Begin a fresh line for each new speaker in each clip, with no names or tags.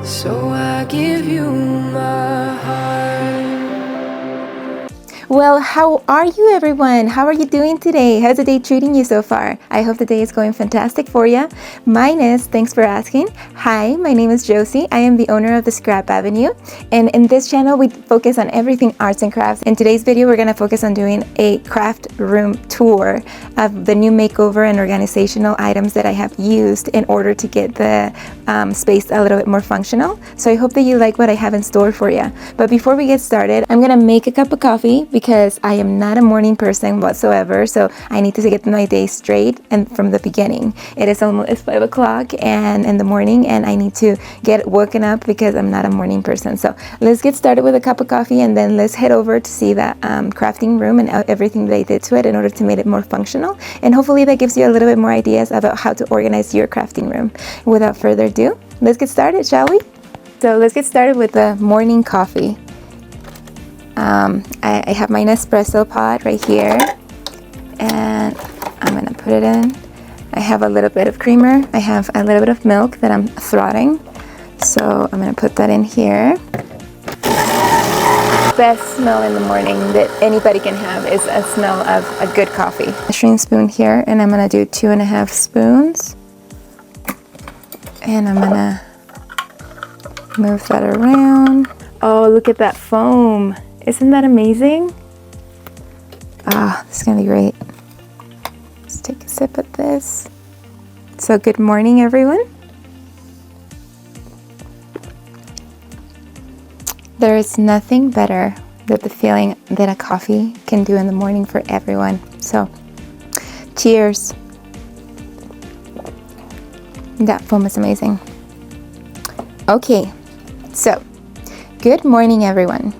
So I give you my heart.
Well, how are you everyone? How are you doing today? How's the day treating you so far? I hope the day is going fantastic for you. Mine is, thanks for asking. Hi, my name is Josie. I am the owner of the Scrap Avenue. And in this channel, we focus on everything arts and crafts. In today's video, we're gonna focus on doing a craft room tour of the new makeover and organizational items that I have used in order to get the space a little bit more functional. So I hope that you like what I have in store for you. But before we get started, I'm gonna make a cup of coffee because I am not a morning person whatsoever, so I need to get my day straight and from the beginning. It's 5 o'clock and in the morning, and I need to get woken up because I'm not a morning person. So let's get started with a cup of coffee, and then let's head over to see that crafting room and everything they did to it in order to make it more functional. And hopefully that gives you a little bit more ideas about how to organize your crafting room. Without further ado, let's get started, shall we? So let's get started with the morning coffee. I have my Nespresso pot right here, and I'm gonna put it in. I have a little bit of creamer. I have a little bit of milk that I'm frothing, so I'm gonna put that in here. Best smell in the morning that anybody can have is a smell of a good coffee. Measuring spoon here, and I'm gonna do 2.5 spoons, and I'm gonna move that around. Oh, look at that foam. Isn't that amazing? Ah, this is gonna be great. Let's take a sip of this. So good morning, everyone. There is nothing better than the feeling that a coffee can do in the morning for everyone. So, cheers. That foam is amazing. Okay, so good morning, everyone.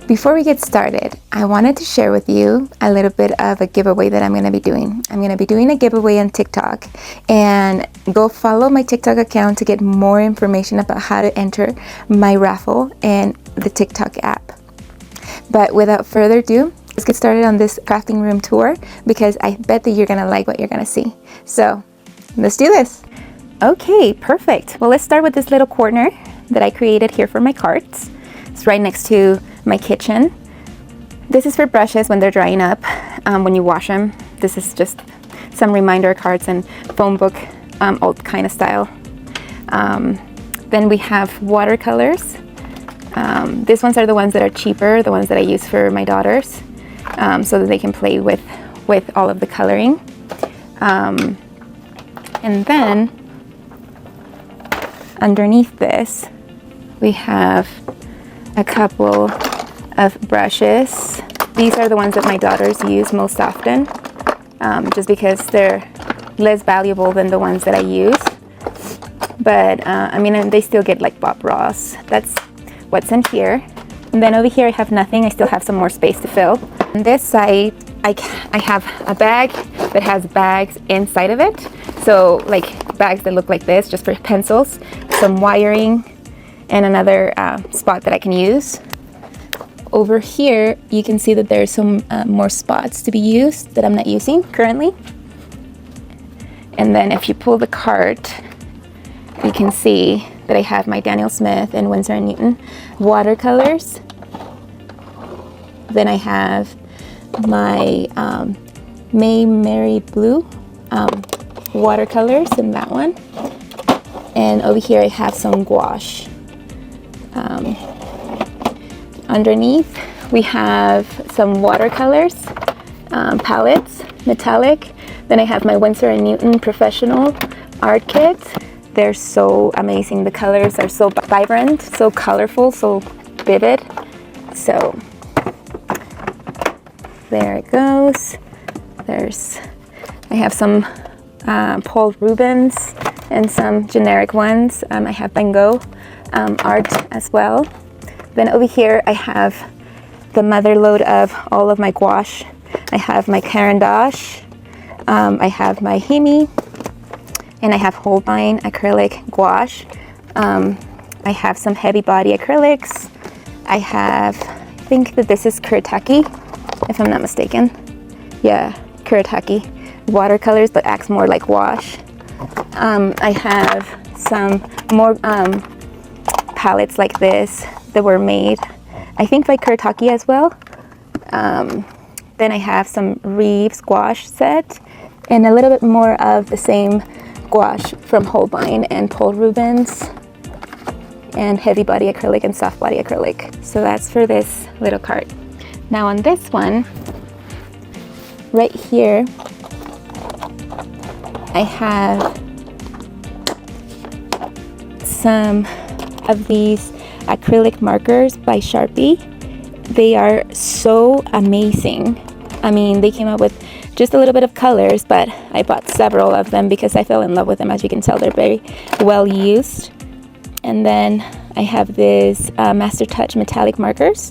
Before we get started, I wanted to share with you a little bit of a giveaway that I'm going to be doing. I'm going to be doing a giveaway on TikTok, and go follow my TikTok account to get more information about how to enter my raffle in the TikTok app. But without further ado, let's get started on this crafting room tour, because I bet that you're going to like what you're going to see. So let's do this. Okay, perfect. Well, let's start with this little corner that I created here for my cards. It's right next to my kitchen. This is for brushes when they're drying up, when you wash them. This is just some reminder cards and phone book, old kind of style. Then we have watercolors. These ones are the ones that are cheaper, the ones that I use for my daughters, so that they can play with all of the coloring. And then underneath this, we have a couple of brushes. These are the ones that my daughters use most often, just because they're less valuable than the ones that I use. But I mean, they still get like Bob Ross. That's what's in here. And then over here I have nothing. I still have some more space to fill. On this side, I have a bag that has bags inside of it. So like bags that look like this, just for pencils, some wiring, and another spot that I can use. Over here, you can see that there's some more spots to be used that I'm not using currently. And then if you pull the cart, you can see that I have my Daniel Smith and Winsor & Newton watercolors. Then I have my May Mary Blue watercolors in that one. And over here I have some gouache. Underneath we have some watercolors, palettes, metallic. Then I have my Winsor & Newton Professional Art Kit. They're so amazing. The colors are so vibrant, so colorful, so vivid. So there it goes. I have some Paul Rubens and some generic ones. I have Van Gogh art as well. Then over here I have the mother load of all of my gouache. I have my Caran d'Ache, I have my Hemi, and I have Holbein acrylic gouache. I have some heavy body acrylics. I think that this is Cricut, if I'm not mistaken. Yeah, Cricut watercolors, but acts more like wash. I have some more palettes like this that were made, I think, by Cardstock as well. Then I have some Reeves gouache set and a little bit more of the same gouache from Holbein and Paul Rubens, and heavy body acrylic and soft body acrylic. So that's for this little card. Now on this one, right here, I have some of these acrylic markers by Sharpie. They are so amazing. I mean, they came out with just a little bit of colors, but I bought several of them because I fell in love with them. As you can tell, they're very well used. And then I have this Master Touch metallic markers,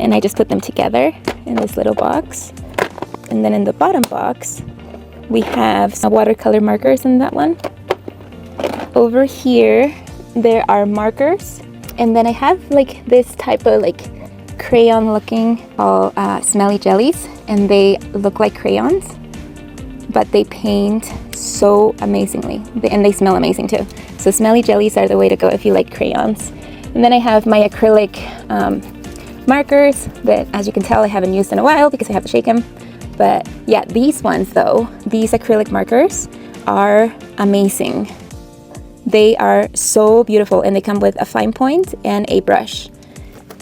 and I just put them together in this little box. And then in the bottom box, we have some watercolor markers in that one. Over here, there are markers. And then I have like this type of like crayon looking all smelly jellies, and they look like crayons, but they paint so amazingly, and they smell amazing too. So smelly jellies are the way to go if you like crayons. And then I have my acrylic markers that, as you can tell, I haven't used in a while because I have to shake them. But yeah, these ones though, these acrylic markers are amazing. They are so beautiful, and they come with a fine point and a brush.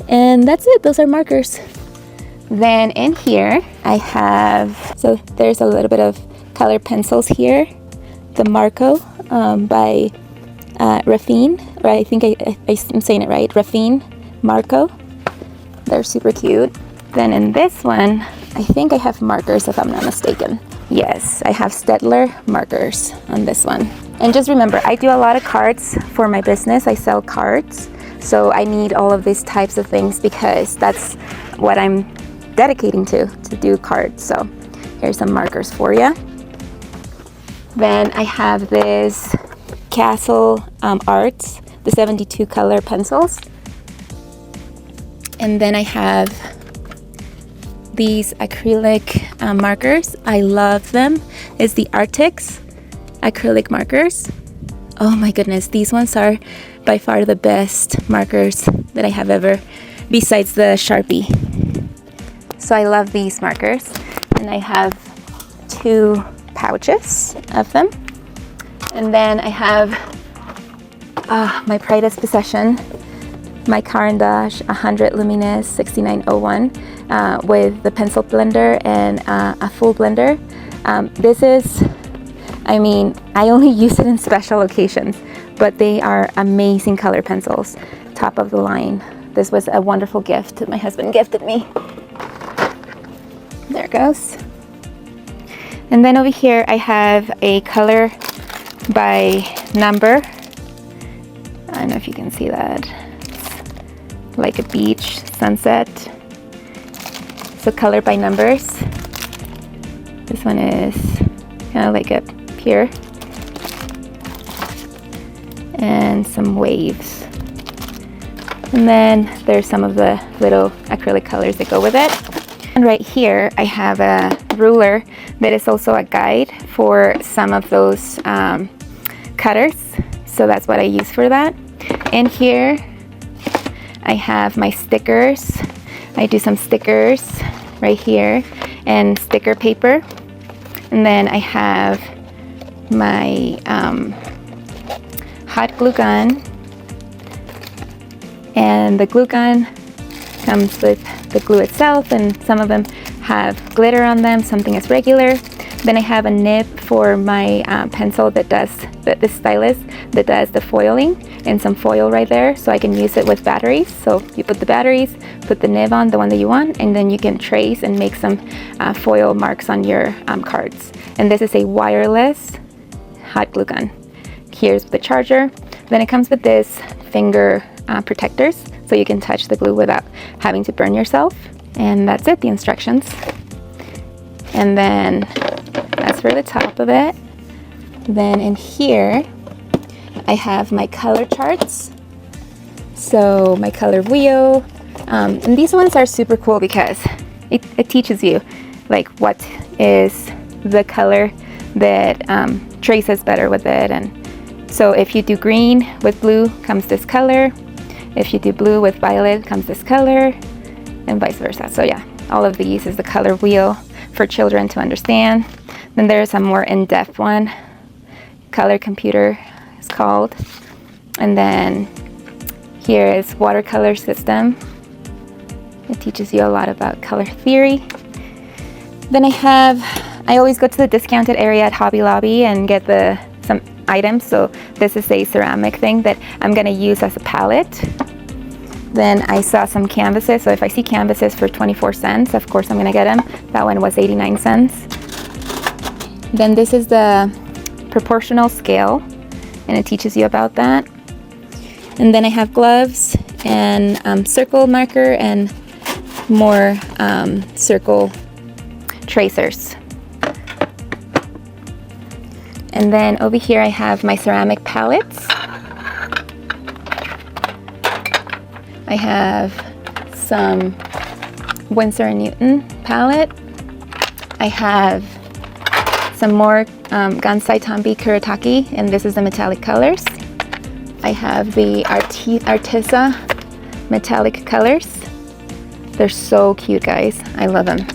And that's it, those are markers. Then in here I have, so there's a little bit of colored pencils here. The Marco by Raffine, or I think I'm saying it right, Raffine Marco. They're super cute. Then in this one, I think I have markers if I'm not mistaken. Yes, I have Staedtler markers on this one. And just remember, I do a lot of cards for my business. I sell cards. So I need all of these types of things because that's what I'm dedicating to do cards. So here's some markers for you. Then I have this Castle Arts, the 72 color pencils. And then I have these acrylic markers. I love them. It's the Artix acrylic markers. Oh my goodness, these ones are by far the best markers that I have ever, besides the Sharpie. So I love these markers. And I have 2 pouches of them. And then I have my prized possession, my Caran d'Ache 100 Luminous 6901 with the pencil blender and a full blender. This is, I mean, I only use it in special occasions, but they are amazing color pencils, top of the line. This was a wonderful gift that my husband gifted me. There it goes. And then over here I have a color by number. I don't know if you can see that. It's like a beach sunset. So color by numbers. This one is kind of like a Pear. And some waves. And then there's some of the little acrylic colors that go with it. And right here I have a ruler that is also a guide for some of those cutters. So that's what I use for that. And here I have my stickers. I do some stickers right here and sticker paper. And then I have my hot glue gun. And the glue gun comes with the glue itself, and some of them have glitter on them, something is regular. Then I have a nib for my pencil that does, the stylus that does the foiling, and some foil right there so I can use it with batteries. So you put the batteries, put the nib on, the one that you want, and then you can trace and make some foil marks on your cards. And this is a wireless hot glue gun. Here's the charger. Then it comes with this finger protectors so you can touch the glue without having to burn yourself. And that's it, the instructions. And then that's for the top of it. Then in here I have my color charts. So my color wheel. And these ones are super cool because it teaches you like what is the color that traces better with it. And so if you do green with blue comes this color. If you do blue with violet, comes this color, and vice versa. So yeah, all of these is the color wheel for children to understand. Then there's a more in-depth one, color computer is called. And then here is watercolor system. It teaches you a lot about color theory. Then I always go to the discounted area at Hobby Lobby and get some items. So this is a ceramic thing that I'm gonna use as a palette. Then I saw some canvases. So if I see canvases for 24 cents, of course I'm gonna get them. That one was 89 cents. Then this is the proportional scale, and it teaches you about that. And then I have gloves and circle marker and more circle tracers. And then over here I have my ceramic palettes. I have some Winsor & Newton palette. I have some more Gansai Tambi Kuretake, and this is the metallic colors. I have the Artisa metallic colors. They're so cute, guys. I love them.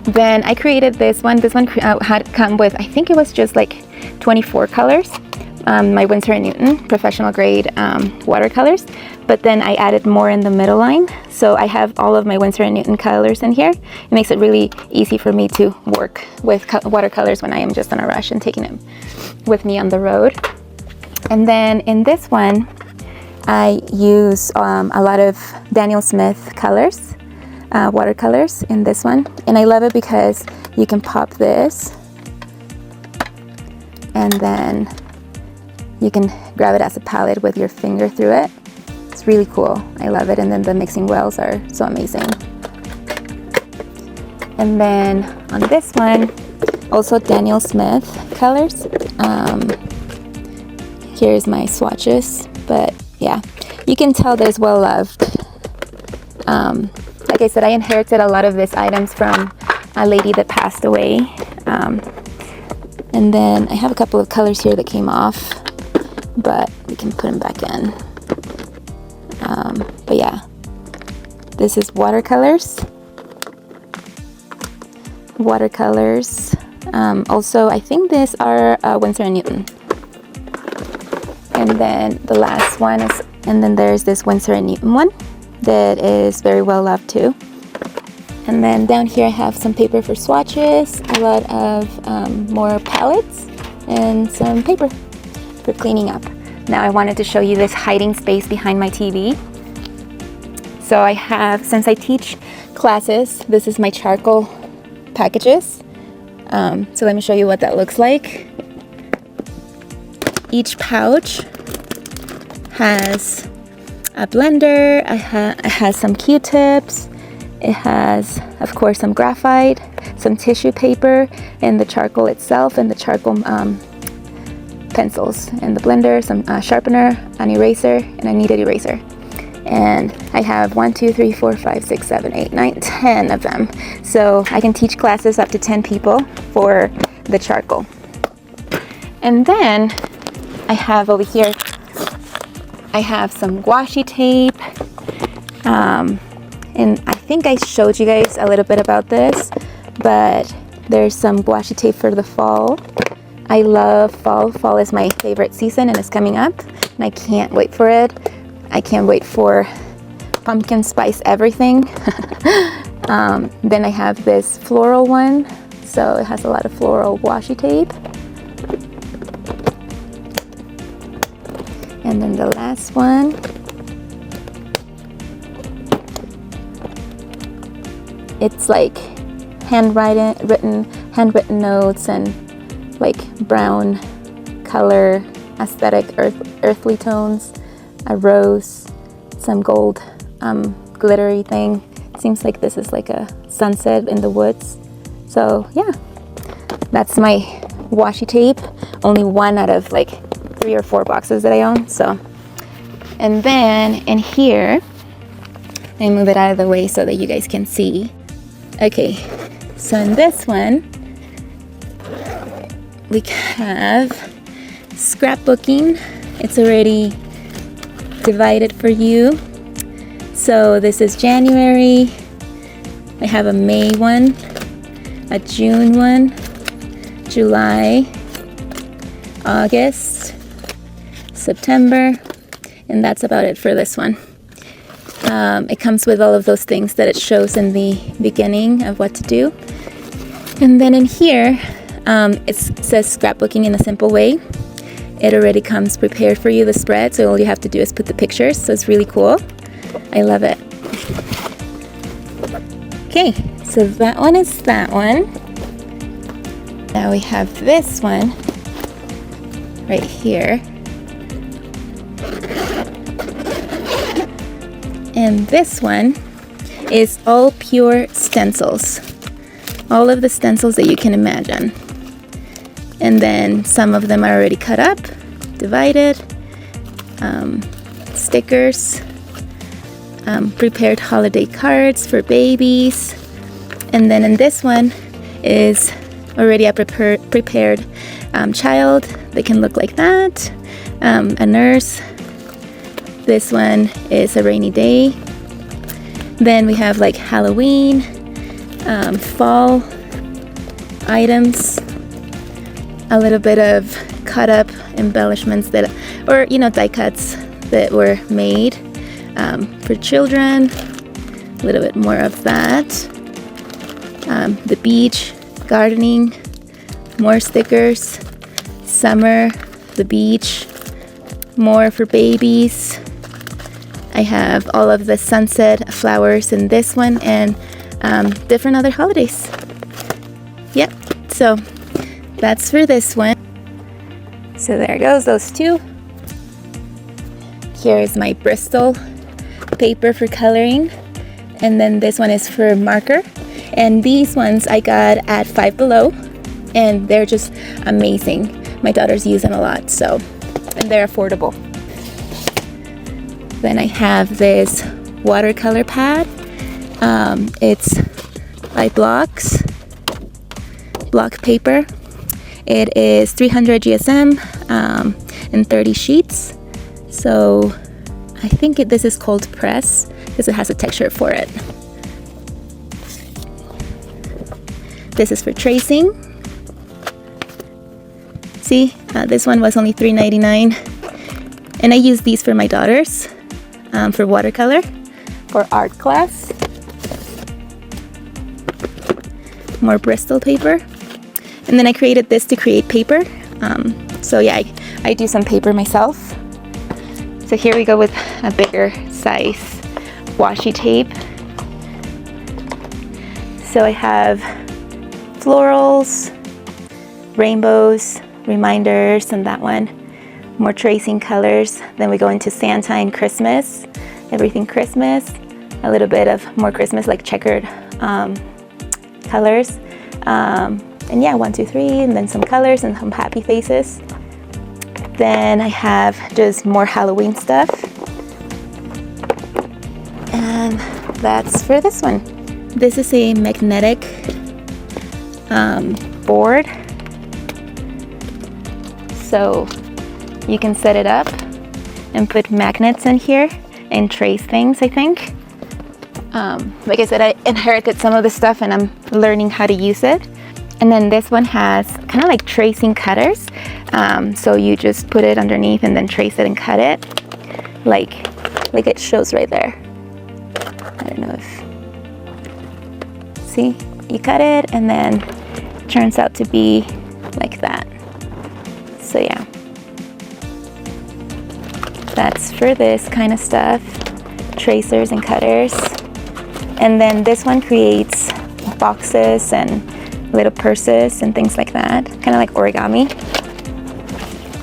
Then I created this one. This one had come with, I think it was just like 24 colors. My Winsor & Newton professional grade watercolors. But then I added more in the middle line. So I have all of my Winsor & Newton colors in here. It makes it really easy for me to work with watercolors when I am just in a rush and taking them with me on the road. And then in this one, I use a lot of Daniel Smith colors, watercolors in this one. And I love it because you can pop this and then you can grab it as a palette with your finger through it. It's really cool. I love it. And then the mixing wells are so amazing. And then on this one, also Daniel Smith colors. Here's my swatches, but yeah, you can tell that it's well loved. Like I said, I inherited a lot of these items from a lady that passed away. And then I have a couple of colors here that came off, but we can put them back in. But yeah, this is watercolors. Also, I think these are Winsor & Newton. And then the last one is, and then there's this Winsor & Newton one that is very well loved too. And then down here I have some paper for swatches, a lot of more palettes, and some paper for cleaning up. Now I wanted to show you this hiding space behind my TV. So I have, since I teach classes, this is my charcoal packages. So let me show you what that looks like. Each pouch has a blender, it has some Q-tips, it has, of course, some graphite, some tissue paper, and the charcoal itself, and the charcoal pencils, and the blender, some sharpener, an eraser, and a kneaded eraser. And I have 1, 2, 3, 4, 5, 6, 7, 8, 9, 10 of them. So I can teach classes up to 10 people for the charcoal. And then I have over here, I have some washi tape. And I think I showed you guys a little bit about this, but there's some washi tape for the fall. I love fall. Fall is my favorite season and it's coming up, and I can't wait for it. I can't wait for pumpkin spice everything. Then I have this floral one, so it has a lot of floral washi tape. And then the last one, it's like handwritten notes and like brown color, aesthetic, earthly tones, a rose, some gold glittery thing. Seems like this is like a sunset in the woods. So yeah, that's my washi tape. Only one out of like 3 or 4 boxes that I own. So, and then in here, let me move it out of the way so that you guys can see. Okay, so in this one, we have scrapbooking. It's already divided for you. So this is January. I have a May one, a June one, July, August, September, and that's about it for this one. It comes with all of those things that it shows in the beginning of what to do. And then in here, it says Scrapbooking in a Simple Way. It already comes prepared for you, the spread, so all you have to do is put the pictures, so it's really cool. I love it. Okay, so that one is that one. Now we have this one right here. And this one is all pure stencils. All of the stencils that you can imagine. And then some of them are already cut up, divided, stickers, prepared holiday cards for babies. And then in this one is already a prepared child. They can look like that. A nurse. This one is a rainy day. Then we have like Halloween, fall items, a little bit of cut up embellishments that, or die cuts that were made for children. A little bit more of that. The beach, gardening, more stickers, summer, the beach, more for babies. I have all of the sunset flowers in this one and different other holidays. Yep, so that's for this one. So there goes, those two. Here is my Bristol paper for coloring. And then this one is for marker. And these ones I got at Five Below. And they're just amazing. My daughters use them a lot, so, and they're affordable. Then I have this watercolor pad. It's by block paper. It is 300 GSM and 30 sheets. So I think this is called press because it has a texture for it. This is for tracing. See, this one was only $3.99. And I use these for my daughters. For watercolor, for art class. More Bristol paper. And then I created this to create paper. So yeah, I do some paper myself. So here we go with a bigger size washi tape. So I have florals, rainbows, reminders, and that one. More tracing colors. Then we go into Santa and Christmas, everything Christmas, a little bit of more Christmas like checkered colors, and yeah, 1, 2, 3, and then some colors and some happy faces. Then I have just more Halloween stuff, and that's for this one. This is a magnetic board, so you can set it up and put magnets in here and trace things, I think. Like I said, I inherited some of this stuff and I'm learning how to use it. And then this one has kind of like tracing cutters. So you just put it underneath and then trace it and cut it. Like it shows right there. I don't know if... See? You cut it and then it turns out to be like that. So yeah. That's for this kind of stuff, tracers and cutters. And then this one creates boxes and little purses and things like that, kind of like origami.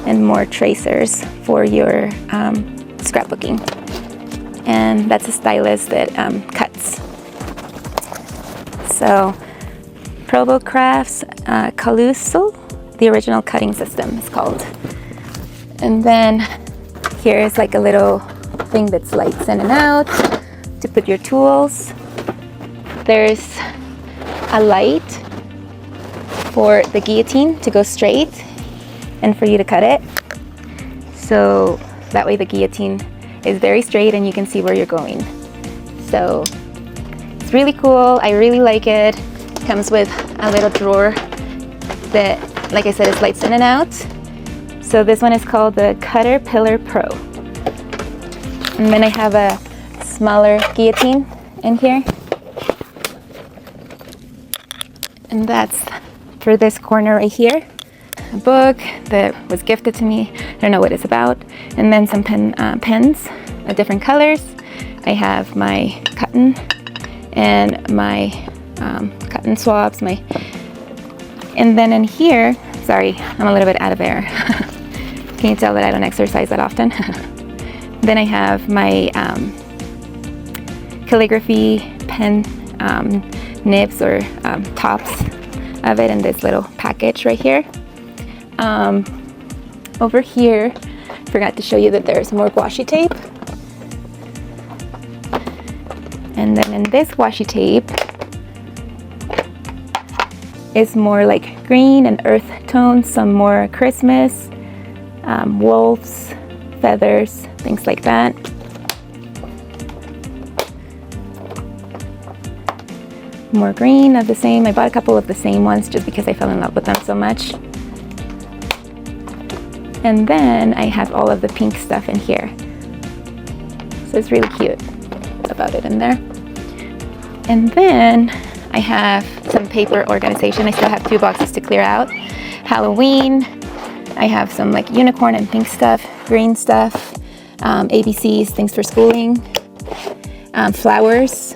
And more tracers for your scrapbooking. And that's a stylus that cuts. So, Provo Crafts Caluso, the original cutting system is called. And then here is like a little thing that slides in and out to put your tools. There's a light for the guillotine to go straight and for you to cut it. So that way the guillotine is very straight and you can see where you're going. So it's really cool. I really like it. Comes with a little drawer that, like I said, it slides in and out. So this one is called the Caterpillar Pro. And then I have a smaller guillotine in here. And that's for this corner right here. A book that was gifted to me. I don't know what it's about. And then some pens of different colors. I have my cotton and my cotton swabs. And then in here, sorry, I'm a little bit out of air. Can you tell that I don't exercise that often? Then I have my calligraphy pen nibs or tops of it in this little package right here. Over here, forgot to show you that there's more washi tape. And then in this washi tape is more like green and earth tones, some more Christmas, wolves, feathers, things like that. More green of the same. I bought a couple of the same ones just because I fell in love with them so much. And then I have all of the pink stuff in here. So it's really cute about it in there. And then I have some paper organization. I still have 2 boxes to clear out. Halloween. I have some like unicorn and pink stuff, green stuff, ABCs, things for schooling, flowers,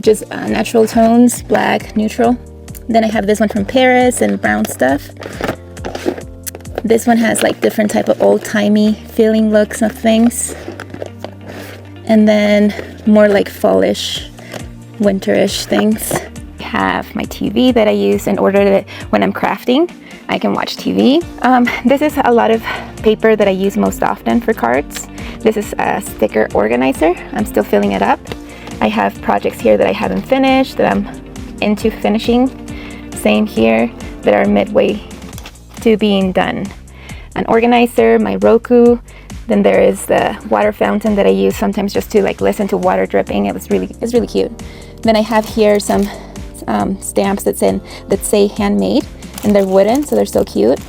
just natural tones, black, neutral. Then I have this one from Paris and brown stuff. This one has like different type of old-timey feeling looks of things. And then more like fallish, winterish things. I have my TV that I use in order that when I'm crafting, I can watch TV. This is a lot of paper that I use most often for cards. This is a sticker organizer. I'm still filling it up. I have projects here that I haven't finished, that I'm into finishing. Same here, that are midway to being done. An organizer, my Roku. Then there is the water fountain that I use sometimes just to like listen to water dripping. It's really cute. Then I have here some stamps that say handmade, and they're wooden, so they're so cute.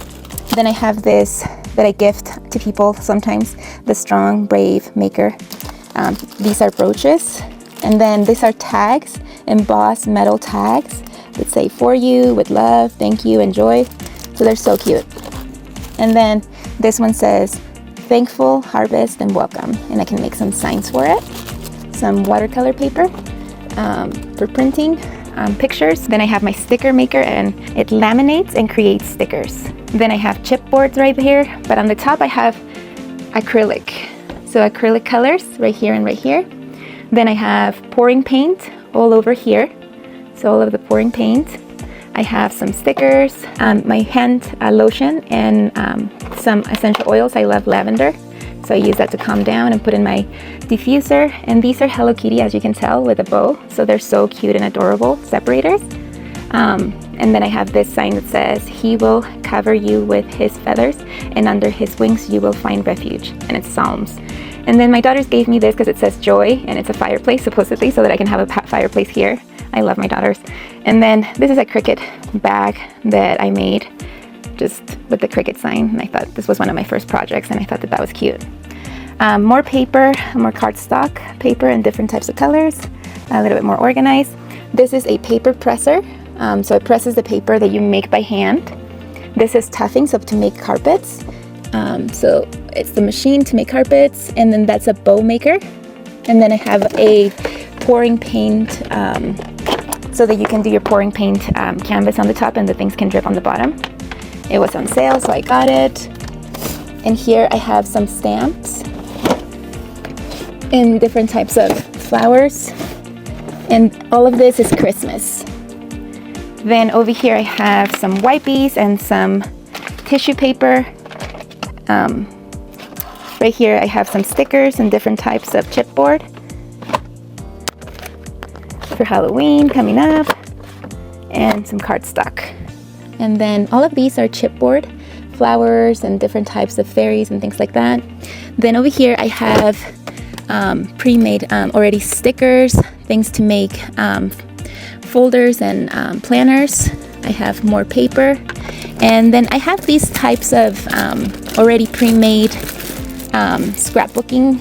Then I have this that I gift to people sometimes, the Strong Brave Maker. These are brooches. And then these are tags, embossed metal tags that say for you, with love, thank you, enjoy. So they're so cute. And then this one says thankful, harvest, and welcome. And I can make some signs for it. Some watercolor paper for printing pictures. Then I have my sticker maker, and it laminates and creates stickers. Then I have chipboards right here, but on the top I have acrylic. So acrylic colors right here and right here. Then I have pouring paint all over here. So all of the pouring paint. I have some stickers, my hand lotion, and some essential oils. I love lavender, so I use that to calm down and put in my diffuser. And these are Hello Kitty, as you can tell, with a bow. So they're so cute and adorable, separators. And then I have this sign that says, he will cover you with his feathers, and under his wings you will find refuge. And it's Psalms. And then my daughters gave me this because it says joy, and it's a fireplace supposedly, so that I can have a fireplace here. I love my daughters. And then this is a Cricut bag that I made just with the Cricut sign. And I thought this was one of my first projects, and I thought that was cute. More paper, more cardstock paper in different types of colors, a little bit more organized. This is a paper presser. So it presses the paper that you make by hand. This is tuffing, so to make carpets. So it's the machine to make carpets, and then that's a bow maker. And then I have a pouring paint, so that you can do your pouring paint canvas on the top, and the things can drip on the bottom. It was on sale, so I got it. And here I have some stamps in different types of flowers. And all of this is Christmas. Then over here I have some wipies and some tissue paper. Right here I have some stickers and different types of chipboard for Halloween coming up, and some cardstock. And then all of these are chipboard, flowers and different types of fairies and things like that. Then over here I have pre-made already stickers, things to make folders and planners. I have more paper, and then I have these types of already pre-made scrapbooking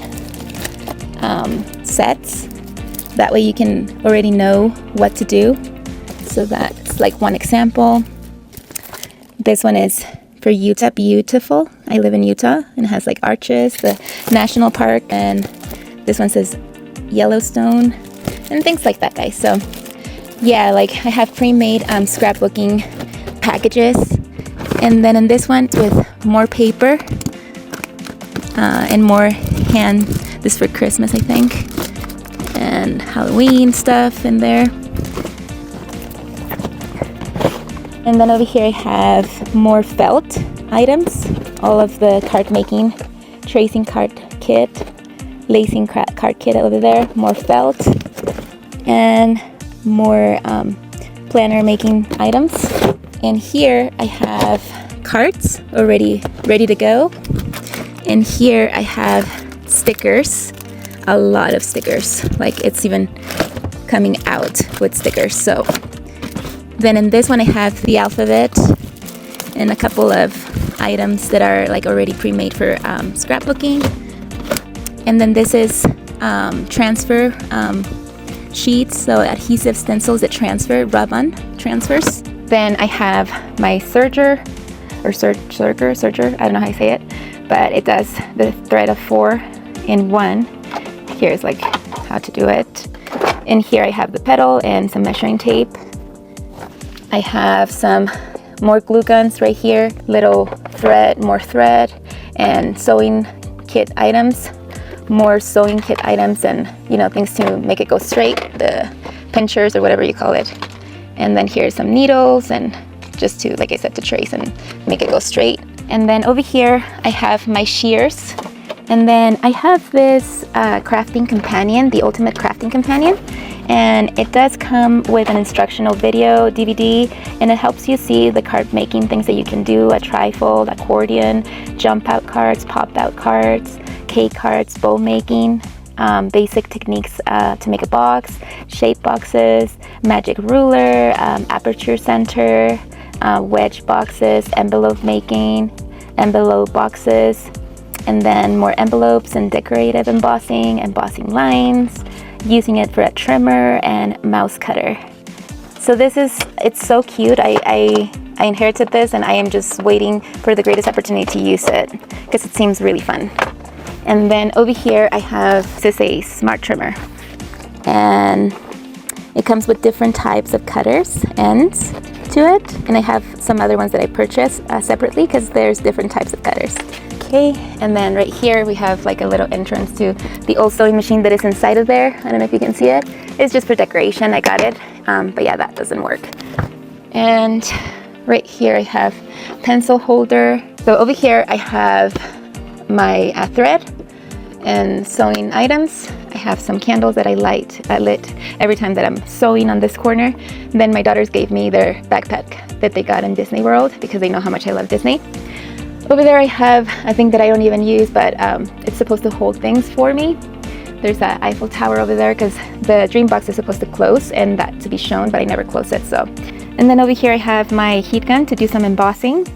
sets. That way you can already know what to do. So that's like one example. This one is for Utah, beautiful. I live in Utah, and it has like arches, the national park, and this one says Yellowstone, and things like that, guys. So yeah, like I have pre-made scrapbooking packages, and then in this one with more paper and more this for Christmas, I think, and Halloween stuff in there. And then over here I have more felt items, all of the card making, tracing card kit, lacing card kit over there, more felt, and more planner making items. And here I have cards already ready to go. And here I have stickers, a lot of stickers, like it's even coming out with stickers. So then in this one I have the alphabet and a couple of items that are like already pre-made for scrapbooking. And then this is transfer sheets, so adhesive stencils that transfer, rub-on transfers. Then I have my serger, I don't know how you say it, but it does the thread of 4 in 1. Here's like how to do it. And here I have the petal and some measuring tape. I have some more glue guns right here, little thread, more thread, and sewing kit items, more sewing kit items, and things to make it go straight, the pinchers or whatever you call it. And then here's some needles, and just to, like I said, to trace and make it go straight. And then over here I have my shears, and then I have this crafting companion, the ultimate crafting companion, and it does come with an instructional video DVD, and it helps you see the card making things that you can do: a trifold, accordion, jump out cards, pop out cards, cake cards, bow making, basic techniques to make a box, shape boxes, magic ruler, aperture center, wedge boxes, envelope making, envelope boxes, and then more envelopes and decorative embossing lines, using it for a trimmer and mouse cutter. So it's so cute. I inherited this, and I am just waiting for the greatest opportunity to use it because it seems really fun. And then over here I have a smart trimmer, and it comes with different types of cutters, ends to it, and I have some other ones that I purchased separately because there's different types of cutters. Okay, and then right here we have like a little entrance to the old sewing machine that is inside of there. I don't know if you can see it. It's just for decoration. I got it, but yeah, that doesn't work. And right here I have pencil holder. So over here I have my thread and sewing items. I have some candles that I lit every time that I'm sewing on this corner. Then my daughters gave me their backpack that they got in Disney World because they know how much I love Disney. Over there I have a thing that I don't even use, but it's supposed to hold things for me. There's that Eiffel Tower over there because the dream box is supposed to close and that to be shown, but I never close it. So, and then over here I have my heat gun to do some embossing,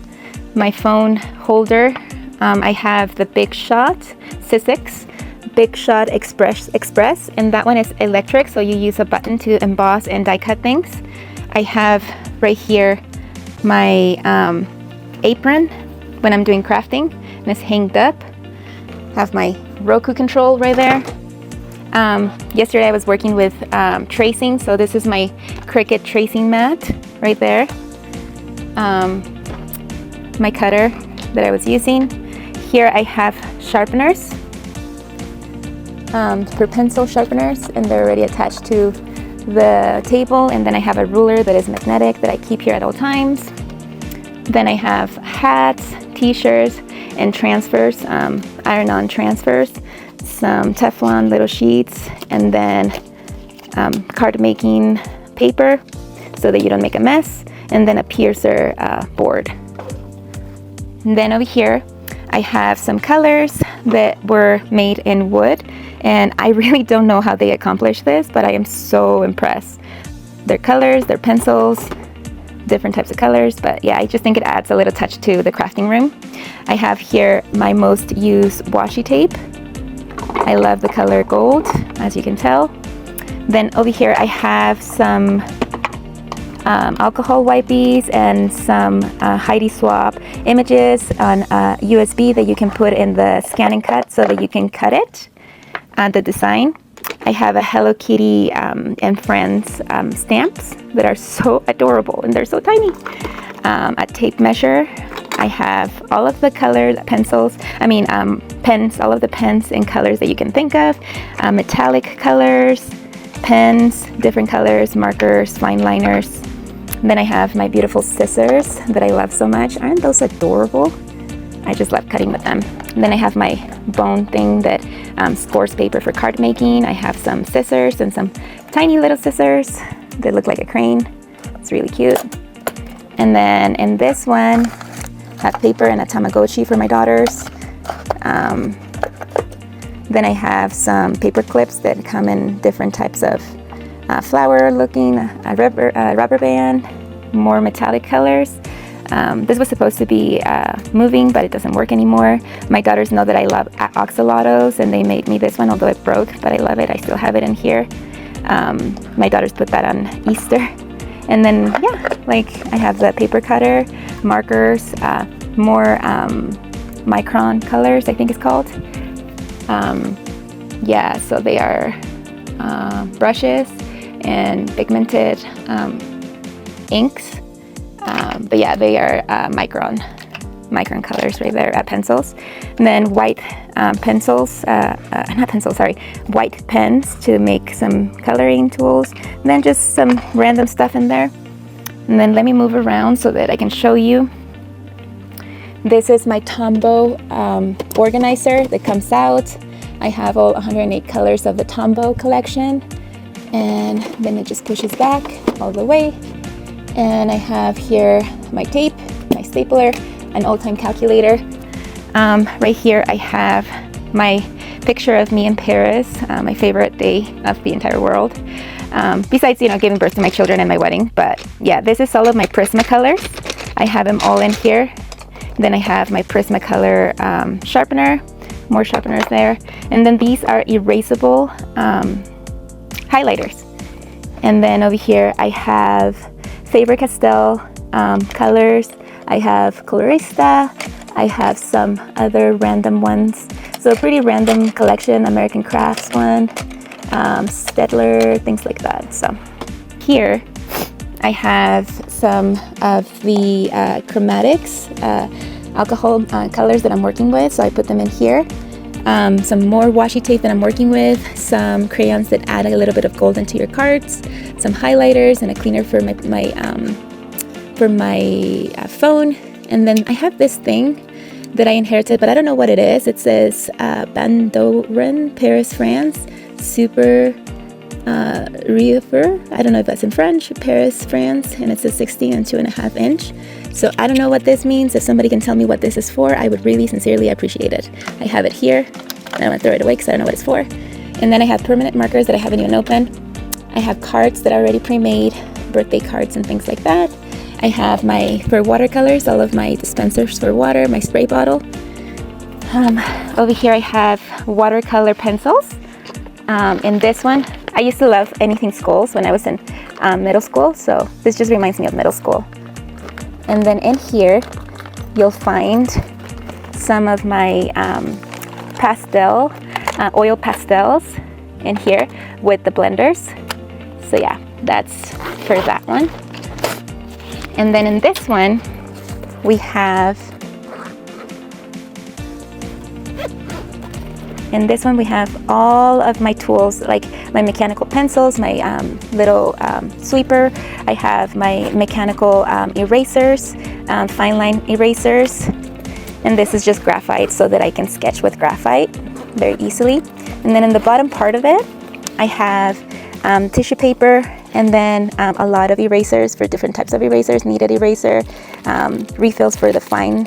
my phone holder. I have the Big Shot Sizzix Big Shot Express, and that one is electric, so you use a button to emboss and die cut things. I have right here my apron when I'm doing crafting, and it's hanged up. Have my Roku control right there. Yesterday I was working with tracing, so this is my Cricut tracing mat right there. My cutter that I was using. Here I have sharpeners for pencil sharpeners, and they're already attached to the table. And then I have a ruler that is magnetic that I keep here at all times. Then I have hats, t-shirts, and transfers, iron-on transfers, some Teflon little sheets, and then card making paper so that you don't make a mess, and then a piercer board. And then over here I have some colors that were made in wood, And I really don't know how they accomplish this, but I am so impressed. Their colors, their pencils, different types of colors, but yeah, I just think it adds a little touch to the crafting room. I have here my most used washi tape. I love the color gold, as you can tell. Then over here I have some alcohol wipes and some Heidi Swap images on USB that you can put in the scan and cut so that you can cut it, the design. I have a Hello Kitty and Friends stamps that are so adorable, and they're so tiny. A tape measure. I have all of the colored pencils, pens, all of the pens and colors that you can think of, metallic colors, pens, different colors, markers, fine liners. Then I have my beautiful scissors that I love so much. Aren't those adorable? I just love cutting with them. And then I have my bone thing that scores paper for card making. I have some scissors and some tiny little scissors that look like a crane. It's really cute. And then in this one, I have paper and a Tamagotchi for my daughters. Then I have some paper clips that come in different types of flower looking, a rubber band, more metallic colors. This was supposed to be moving, but it doesn't work anymore. My daughters know that I love oxalotls, and they made me this one, although it broke, but I love it. I still have it in here. My daughters put that on Easter. And then, yeah, like I have the paper cutter, markers, more micron colors, I think it's called. Yeah, so they are brushes and pigmented inks. But yeah, they are micron colors right there, pencils. And then white white pens to make some coloring tools. And then just some random stuff in there. And then let me move around so that I can show you. This is my Tombow organizer that comes out. I have all 108 colors of the Tombow collection. And then it just pushes back all the way. And I have here my tape, my stapler, an old-time calculator. Right here I have my picture of me in Paris, my favorite day of the entire world. Besides, giving birth to my children and my wedding. But yeah, this is all of my Prismacolors. I have them all in here. Then I have my Prismacolor sharpener, more sharpeners there. And then these are erasable highlighters. And then over here I have Faber-Castell colors. I have Colorista. I have some other random ones. So a pretty random collection, American Crafts one, Staedtler, things like that. So here I have some of the chromatics, alcohol colors that I'm working with. So I put them in here. Some more washi tape that I'm working with, some crayons that add a little bit of gold into your cards, some highlighters, and a cleaner for my phone. And then I have this thing that I inherited, but I don't know what it is. It says Bandoran, Paris, France, Super River. I don't know if that's in French, Paris, France, and it's a 16 and 2.5 inch. So I don't know what this means. If somebody can tell me what this is for, I would really sincerely appreciate it. I have it here. I don't want to throw it away because I don't know what it's for. And then I have permanent markers that I haven't even opened. I have cards that are already pre-made, birthday cards and things like that. I have for watercolors, all of my dispensers for water, my spray bottle. Over here I have watercolor pencils. In this one, I used to love anything skulls when I was in middle school, so this just reminds me of middle school. And then in here, you'll find some of my oil pastels in here with the blenders. So yeah, that's for that one. And then in this one, we have all of my tools, like my mechanical pencils, my little sweeper. I have my mechanical erasers, fine line erasers. And this is just graphite so that I can sketch with graphite very easily. And then in the bottom part of it, I have tissue paper, and then a lot of erasers for different types of erasers, kneaded eraser, refills for the fine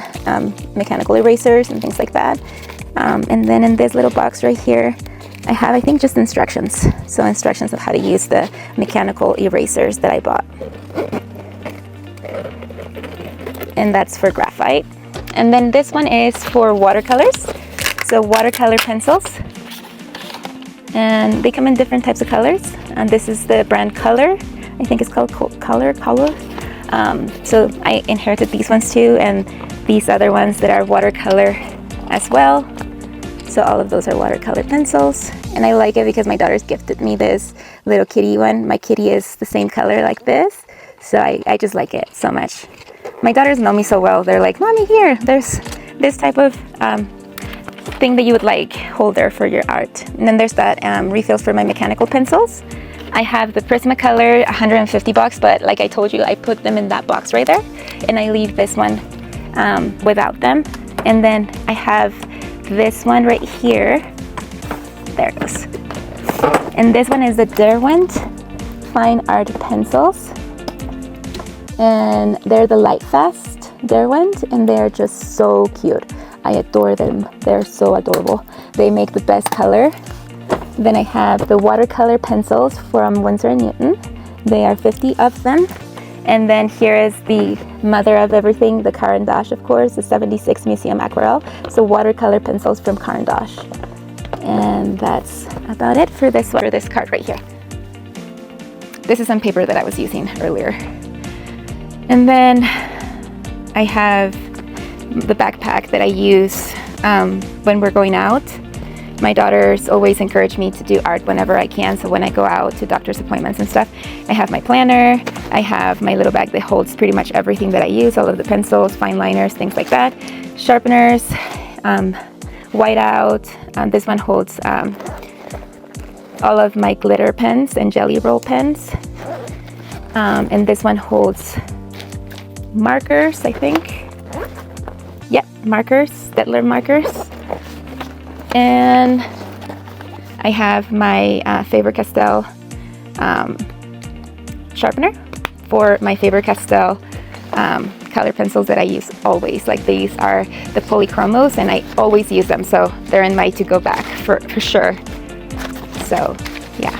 mechanical erasers and things like that. And then in this little box right here, I have, I think, just instructions. So instructions of how to use the mechanical erasers that I bought. And that's for graphite. And then this one is for watercolors. So watercolor pencils. And they come in different types of colors. And this is the brand Color. I think it's called Color. So I inherited these ones too, and these other ones that are watercolor as well. So all of those are watercolor pencils. And I like it because my daughter's gifted me this little kitty one. My kitty is the same color like this. So I just like it so much. My daughters know me so well. They're like, Mommy, here, there's this type of thing that you would like, holder for your art. And then there's that refills for my mechanical pencils. I have the Prismacolor 150 box, but like I told you, I put them in that box right there. And I leave this one without them. And then I have this one right here. There it goes. And this one is the Derwent Fine Art Pencils. And they're the Lightfast Derwent, and they're just so cute. I adore them. They're so adorable. They make the best color. Then I have the watercolor pencils from Winsor & Newton. They are 50 of them. And then here is the mother of everything, the Caran d'Ache, of course, the 76 Museum Aquarelle. So watercolor pencils from Caran d'Ache. And that's about it for this one, for this card right here. This is some paper that I was using earlier. And then I have the backpack that I use when we're going out. My daughters always encourage me to do art whenever I can. So when I go out to doctor's appointments and stuff, I have my planner. I have my little bag that holds pretty much everything that I use, all of the pencils, fine liners, things like that. Sharpeners, whiteout. This one holds all of my glitter pens and jelly roll pens. And this one holds markers, I think. Yep, markers, Staedtler markers. And I have my Faber-Castell sharpener for my Faber-Castell color pencils that I use always. Like these are the polychromos, and I always use them, so they're in my to-go bag for sure. So yeah,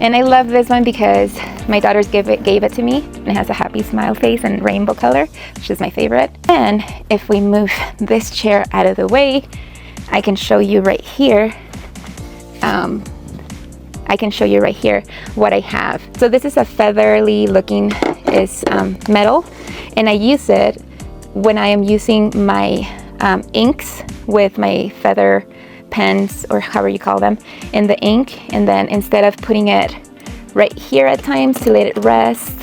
and I love this one because my daughters gave it to me, and it has a happy smile face and rainbow color, which is my favorite. And if we move this chair out of the way, I can show you right here. What I have. So this is a feathery looking metal, and I use it when I am using my inks with my feather pens, or however you call them, in the ink. And then instead of putting it right here at times to let it rest,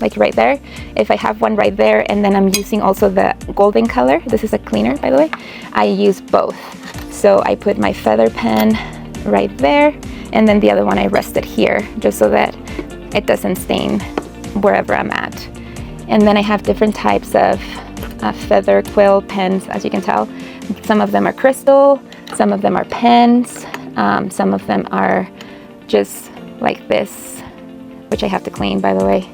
like right there, if I have one right there and then I'm using also the golden color, this is a cleaner by the way, I use both. So I put my feather pen right there, and then the other one I rest it here, just so that it doesn't stain wherever I'm at. And then I have different types of feather quill pens, as you can tell. Some of them are crystal, some of them are pens, some of them are just like this, which I have to clean, by the way.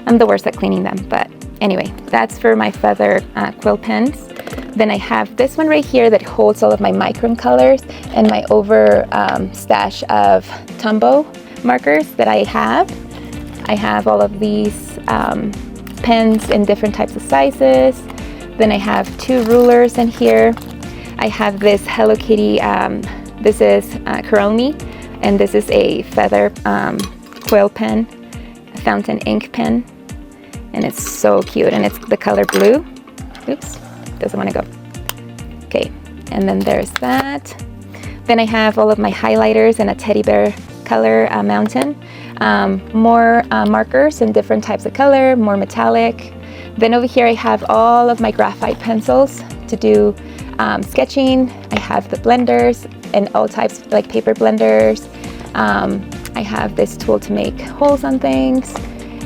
I'm the worst at cleaning them, but anyway, that's for my feather quill pens. Then I have this one right here that holds all of my micron colors and my stash of Tombow markers that I have. I have all of these pens in different types of sizes. Then I have 2 rulers in here. I have this Hello Kitty, this is Kuromi, and this is a feather quill pen, a fountain ink pen, and it's so cute, and it's the color blue. Oops, doesn't want to go. Okay, and then there's that. Then I have all of my highlighters and a teddy bear color mountain. More markers in different types of color, more metallic. Then over here I have all of my graphite pencils to do sketching. I have the blenders and all types, like paper blenders. I have this tool to make holes on things.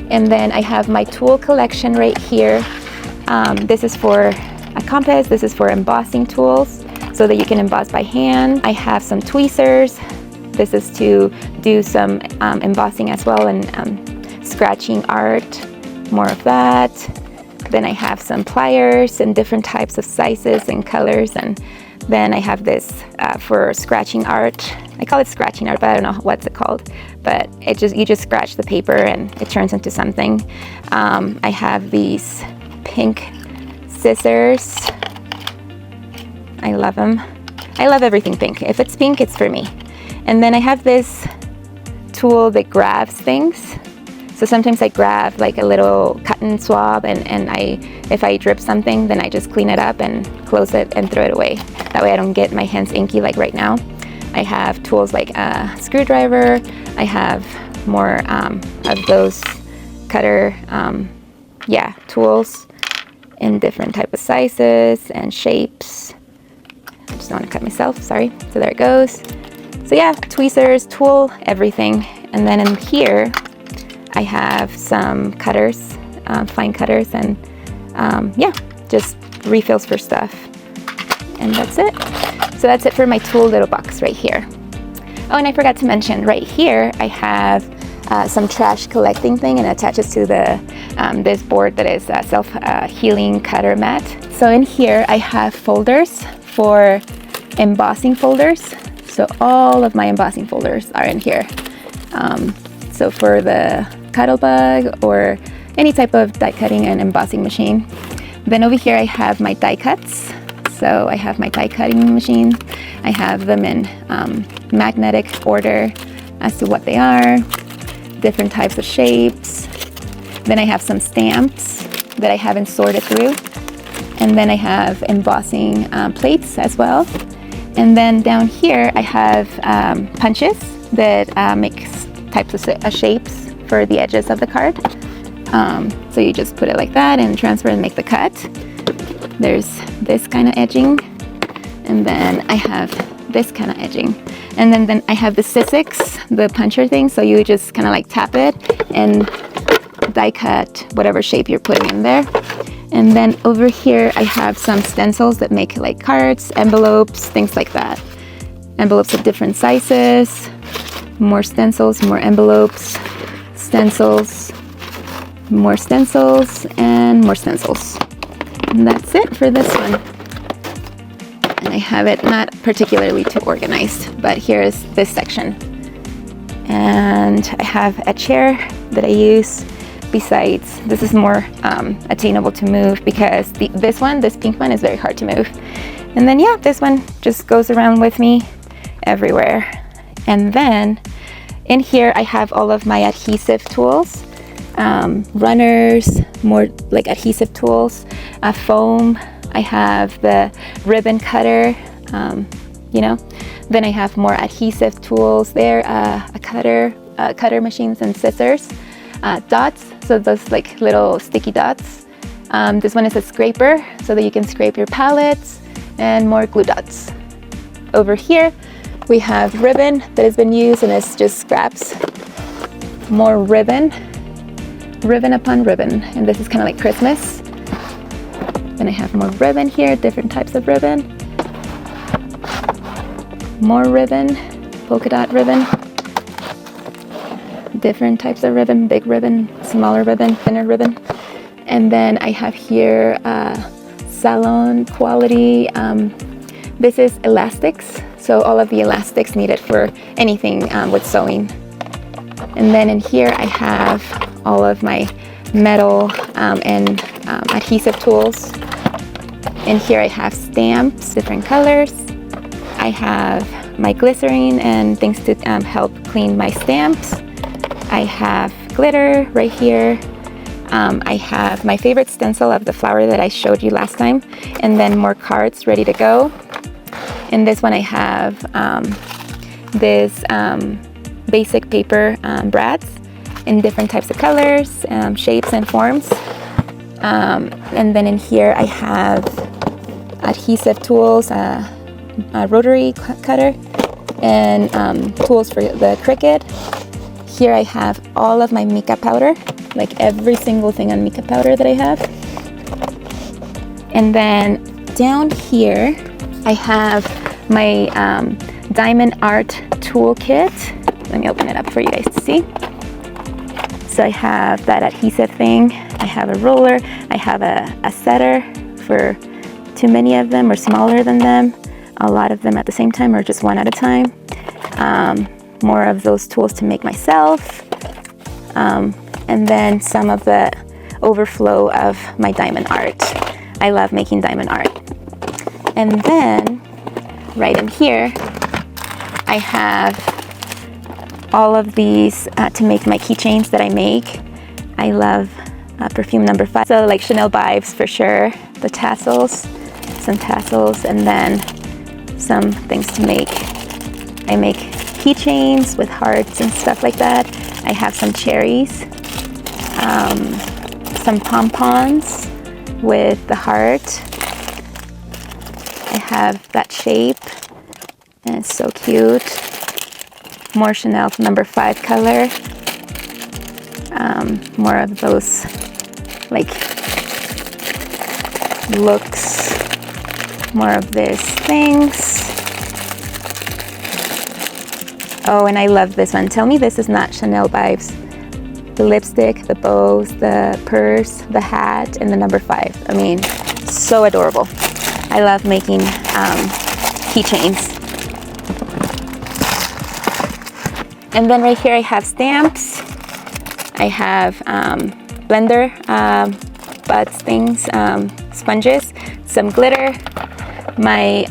And then I have my tool collection right here. This is for a compass. This is for embossing tools, so that you can emboss by hand. I have some tweezers. This is to do some embossing as well, and scratching art, more of that. Then I have some pliers in different types of sizes and colors and Then I have this for scratching art. I call it scratching art, but I don't know what's it called. But you just scratch the paper and it turns into something. I have these pink scissors. I love them. I love everything pink. If it's pink, it's for me. And then I have this tool that grabs things. So sometimes I grab like a little cotton swab and if I drip something, then I just clean it up and close it and throw it away. That way I don't get my hands inky like right now. I have tools like a screwdriver. I have more of those cutter tools in different type of sizes and shapes. I just don't want to cut myself, sorry. So there it goes. So yeah, tweezers, tool, everything. And then in here, I have some cutters, fine cutters, and just refills for stuff. And that's it. So that's it for my tool little box right here. Oh, and I forgot to mention, right here, I have some trash collecting thing, and it attaches to the this board that is a self-healing cutter mat. So in here, I have folders for embossing folders. So all of my embossing folders are in here. So for the Cuddlebug or any type of die cutting and embossing machine. Then over here I have my die cuts. So I have my die cutting machine. I have them in magnetic order as to what they are, different types of shapes. Then I have some stamps that I haven't sorted through. And then I have embossing plates as well. And then down here I have punches that make types of shapes for the edges of the card. So you just put it like that and transfer and make the cut. There's this kind of edging, and then I have this kind of edging. And then I have the Sizzix, the puncher thing, so you just kind of like tap it and die cut whatever shape you're putting in there. And then over here I have some stencils that make like cards, envelopes, things like that. Envelopes of different sizes, more stencils, more envelopes, stencils, more stencils, and more stencils. And that's it for this one. And I have it not particularly too organized, but here's this section. And I have a chair that I use. Besides, this is more attainable to move because this pink one is very hard to move. And then yeah, this one just goes around with me everywhere. And then in here I have all of my adhesive tools, runners, more like adhesive tools, foam. I have the ribbon cutter, Then I have more adhesive tools there, cutter machines and scissors, dots, so those like little sticky dots. This one is a scraper so that you can scrape your palettes, and more glue dots. Over here we have ribbon that has been used and it's just scraps. More ribbon upon ribbon, and this is kind of like Christmas. Then I have more ribbon here, different types of ribbon. More ribbon, polka dot ribbon. Different types of ribbon, big ribbon, smaller ribbon, thinner ribbon. And then I have here salon quality. This is elastics, so all of the elastics needed for anything with sewing. And then in here I have all of my metal and adhesive tools. In here I have stamps, different colors. I have my glycerin and things to help clean my stamps. I have glitter right here. I have my favorite stencil of the flower that I showed you last time, and then more cards ready to go. In this one I have this basic paper brads in different types of colors, shapes and forms. And then in here I have adhesive tools, a rotary cutter, and tools for the Cricut. Here I have all of my mica powder, like every single thing on mica powder that I have. And then down here I have my diamond art toolkit. Let me open it up for you guys to see. So I have that adhesive thing, I have a roller, I have a setter for too many of them or smaller than them. a lot of them at the same time or just one at a time. More of those tools to make myself. And then some of the overflow of my diamond art. I love making diamond art. And then right in here, I have all of these to make my keychains that I make. I love perfume number 5. So like Chanel vibes for sure. The tassels, some tassels, and then some things to make. I make keychains with hearts and stuff like that. I have some cherries, some pom-poms with the heart. I have that shape, and it's so cute. More Chanel number 5 color. More of those like looks, more of these things. Oh, and I love this one. Tell me this is not Chanel vibes. The lipstick, the bows, the purse, the hat, and the number 5. I mean, so adorable. I love making keychains. And then right here I have stamps. I have blender butts things, sponges, some glitter, my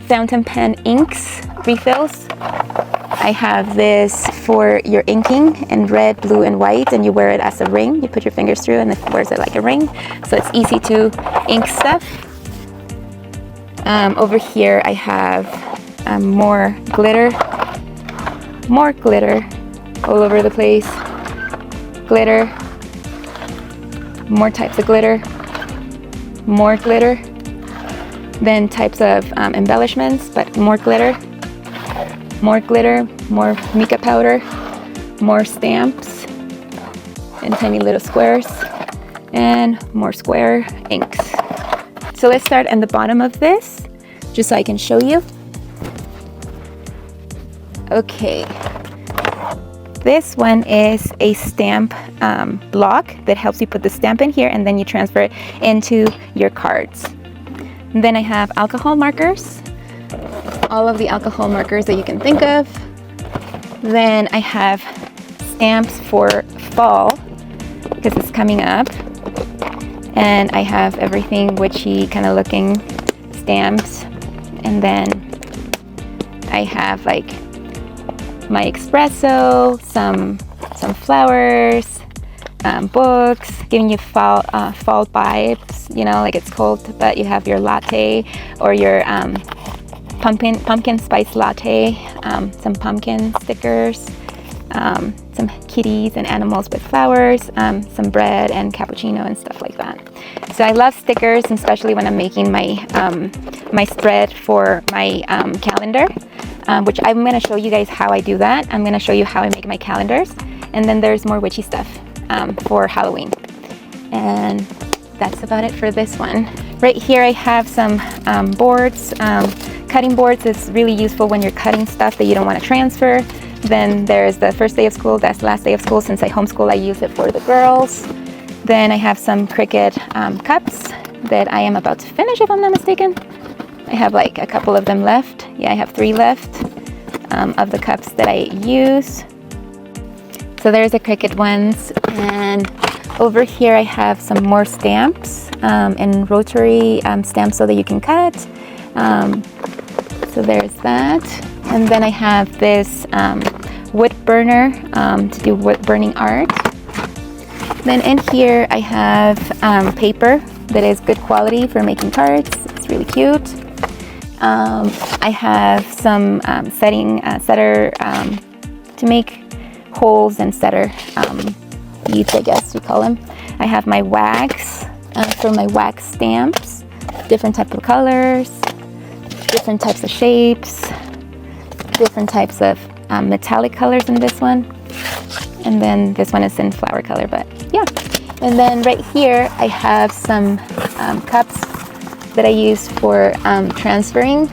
fountain pen inks, refills. I have this for your inking in red, blue, and white, and you wear it as a ring. You put your fingers through and it wears it like a ring. So it's easy to ink stuff. Over here I have more glitter all over the place. Glitter, more types of glitter, more glitter, then types of embellishments, but more glitter, more mica powder, more stamps in tiny little squares, and more square inks. So let's start at the bottom of this, just so I can show you. Okay. This one is a stamp block that helps you put the stamp in here, and then you transfer it into your cards. And then I have alcohol markers, all of the alcohol markers that you can think of. Then I have stamps for fall, because it's coming up. And I have everything witchy kind of looking stamps. And then I have like my espresso, some flowers, books, giving you fall vibes, you know, like it's cold, but you have your latte or your pumpkin spice latte, some pumpkin stickers, some kitties and animals with flowers, some bread and cappuccino and stuff like that. So I love stickers, especially when I'm making my my spread for my calendar. Which I'm going to show you guys how I do that. I'm going to show you how I make my calendars. And then there's more witchy stuff for Halloween. And that's about it for this one. Right here I have some boards. Cutting boards is really useful when you're cutting stuff that you don't want to transfer. Then there's the first day of school, that's the last day of school. Since I homeschool, I use it for the girls. Then I have some Cricut cups that I am about to finish, if I'm not mistaken. I have like a couple of them left. Yeah, I have 3 left of the cups that I use. So there's the Cricut ones. And over here I have some more stamps and rotary stamps so that you can cut. So there's that. And then I have this wood burner to do wood burning art. Then in here I have paper that is good quality for making cards. It's really cute. I have some setter to make holes and setter beads, I guess you call them. I have my wax for my wax stamps, different type of colors, different types of shapes, different types of metallic colors in this one. And then this one is in flower color, but yeah. And then right here I have some cups that I use for transferring.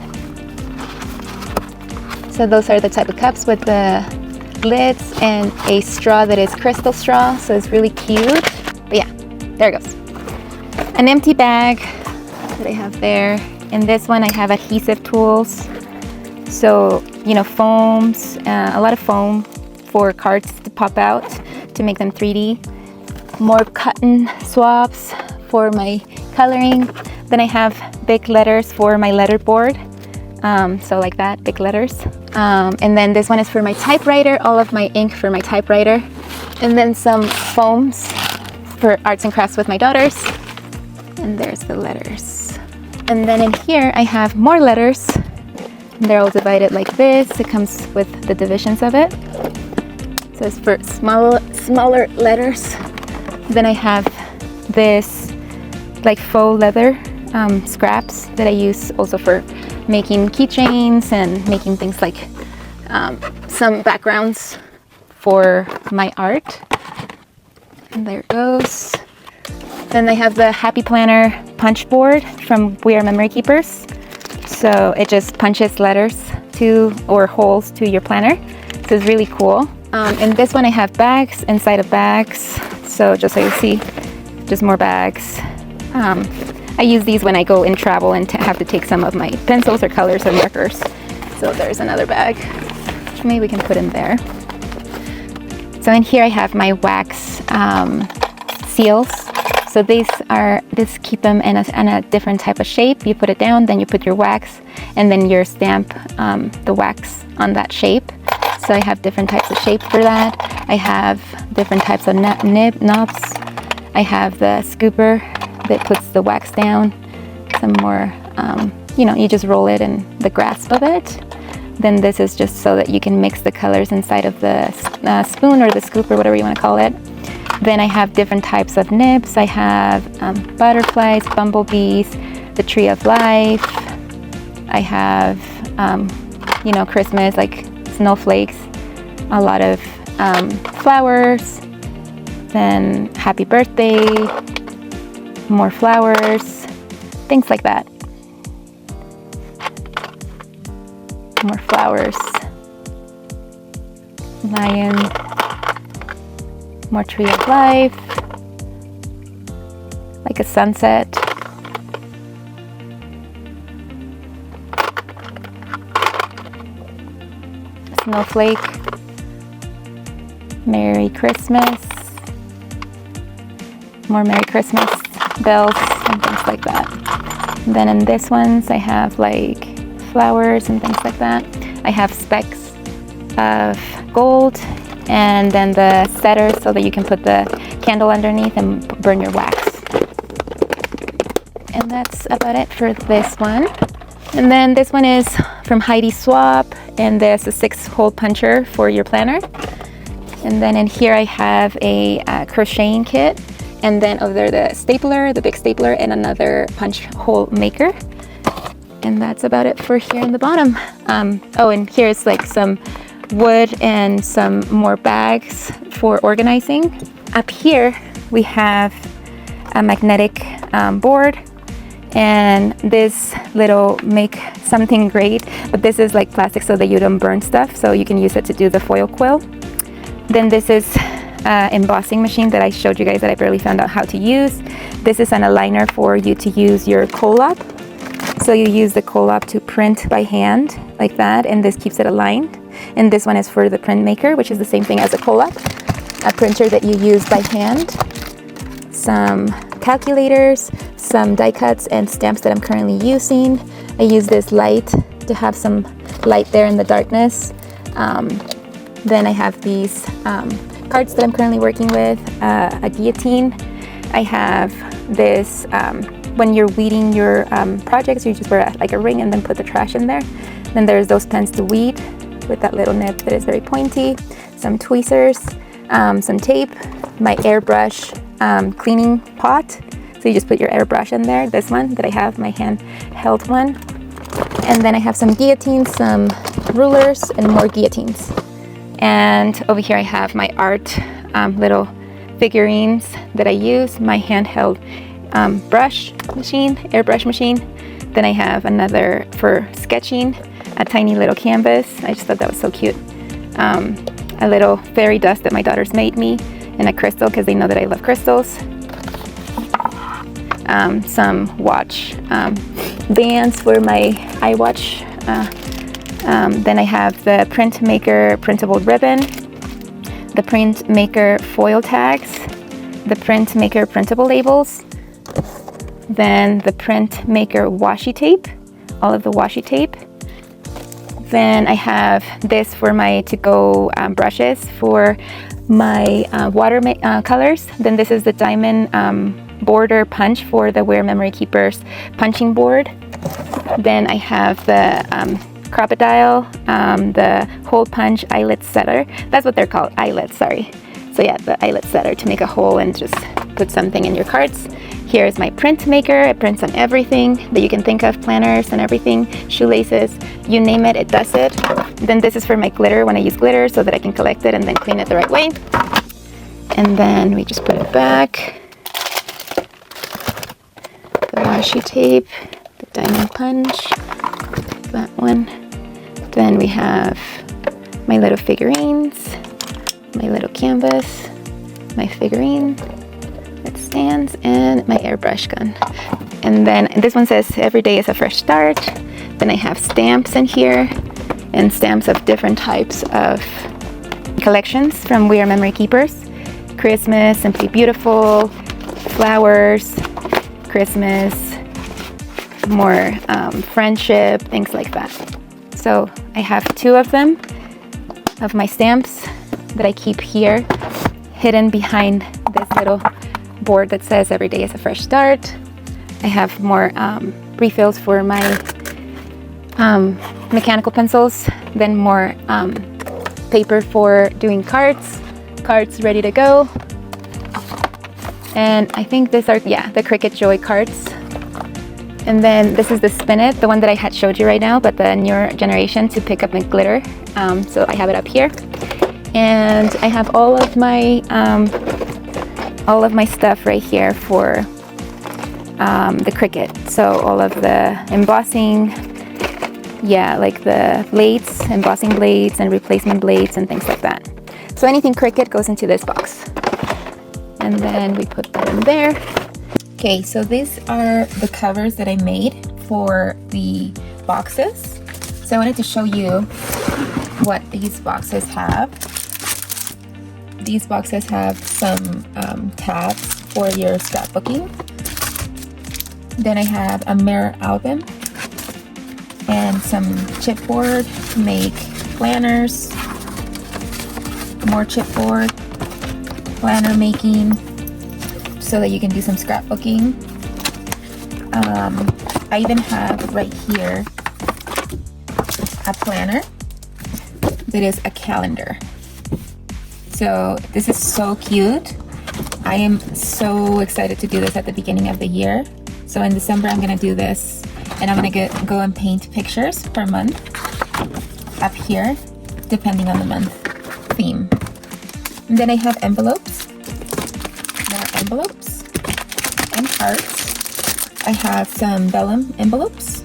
So those are the type of cups with the lids and a straw that is crystal straw, so it's really cute. But yeah, there it goes. An empty bag that I have there. In this one I have adhesive tools. So, you know, foams, a lot of foam for cards to pop out to make them 3D. More cotton swabs for my coloring. Then I have big letters for my letter board. So like that, big letters. And then this one is for my typewriter, all of my ink for my typewriter. And then some foams for arts and crafts with my daughters. And there's the letters. And then in here I have more letters. They're all divided like this. It comes with the divisions of it. So it's for smaller letters. Then I have this like faux leather scraps that I use also for making keychains and making things like some backgrounds for my art. And there it goes. Then I have the Happy Planner punch board from We Are Memory Keepers. So it just punches letters to or holes to your planner. So it's really cool. In this one I have bags inside of bags. So just so you see, just more bags. I use these when I go in travel and have to take some of my pencils or colors or markers. So there's another bag, which maybe we can put in there. So in here I have my wax seals. So these keep them in a different type of shape. You put it down, then you put your wax, and then you stamp the wax on that shape. So I have different types of shape for that. I have different types of knobs. I have the scooper that puts the wax down. Some more, you know, you just roll it in the grasp of it. Then this is just so that you can mix the colors inside of the spoon or the scoop or whatever you want to call it. Then I have different types of nibs. I have butterflies, bumblebees, the tree of life. I have, you know, Christmas, like snowflakes, a lot of flowers, then happy birthday, more flowers, things like that. More flowers, lion, more tree of life, like a sunset. Snowflake, Merry Christmas, more Merry Christmas bells and things like that. And then in this ones I have like flowers and things like that. I have specks of gold and then the setter so that you can put the candle underneath and burn your wax. And that's about it for this one. And then this one is from Heidi Swap, and there's a 6-hole puncher for your planner. And then in here I have a crocheting kit, and then over there the stapler, the big stapler, and another punch hole maker. And that's about it for here in the bottom. Oh, and here's like some wood and some more bags for organizing. Up here we have a magnetic board, and this little make something great, but this is like plastic so that you don't burn stuff, so you can use it to do the foil quill. Then this is embossing machine that I showed you guys that I barely found out how to use. This is an aligner for you to use your Collab. So you use the Collab to print by hand like that, and this keeps it aligned. And this one is for the print maker, which is the same thing as a Collab, a printer that you use by hand. Some calculators, some die cuts and stamps that I'm currently using. I use this light to have some light there in the darkness. Then I have these cards that I'm currently working with, a guillotine. I have this, when you're weeding your projects, you just wear like a ring and then put the trash in there. Then there's those pens to weed with that little nib that is very pointy, some tweezers, some tape, my airbrush cleaning pot. So you just put your airbrush in there, this one that I have, my hand-held one. And then I have some guillotines, some rulers, and more guillotines. And over here I have my art little figurines that I use, my handheld brush machine, airbrush machine. Then I have another for sketching, a tiny little canvas. I just thought that was so cute. A little fairy dust that my daughters made me, and a crystal because they know that I love crystals. some watch bands for my iWatch. Then I have the Printmaker printable ribbon, the Printmaker foil tags, the Printmaker printable labels, then the Printmaker washi tape, all of the washi tape. Then I have this for my to-go brushes for my watercolors. Then this is the diamond border punch for the Wear Memory Keepers punching board. Then I have the crocodile, the hole punch eyelet setter. That's what they're called, eyelets, sorry. So yeah, the eyelet setter to make a hole and just put something in your cards. Here's my Printmaker. It prints on everything that you can think of, planners and everything, shoelaces, you name it, it does it. Then this is for my glitter when I use glitter so that I can collect it and then clean it the right way. And then we just put it back. The washi tape, the diamond punch, that one. Then we have my little figurines, my little canvas, my figurine that stands, and my airbrush gun. And then this one says every day is a fresh start. Then I have stamps in here, and stamps of different types of collections from We Are Memory Keepers. Christmas, Simply Beautiful, flowers, Christmas, more friendship, things like that. So I have 2 of them, of my stamps that I keep here, hidden behind this little board that says every day is a fresh start. I have more refills for my mechanical pencils, then more paper for doing cards ready to go. And I think these are, yeah, the Cricut Joy cards. And then this is the Spin It, the one that I had showed you right now, but the newer generation to pick up my glitter. So I have it up here. And I have all of my stuff right here for the Cricut. So all of the embossing, yeah, like the blades, embossing blades and replacement blades and things like that. So anything Cricut goes into this box. And then we put that in there. Okay, so these are the covers that I made for the boxes. So I wanted to show you what these boxes have. These boxes have some tabs for your scrapbooking. Then I have a mirror album and some chipboard to make planners, more chipboard, planner making so that you can do some scrapbooking. I even have right here a planner that is a calendar. So this is so cute. I am so excited to do this at the beginning of the year. So in December I'm gonna do this, and I'm gonna go and paint pictures per month up here, depending on the month theme. And then I have envelopes, more envelopes and cards. I have some vellum envelopes,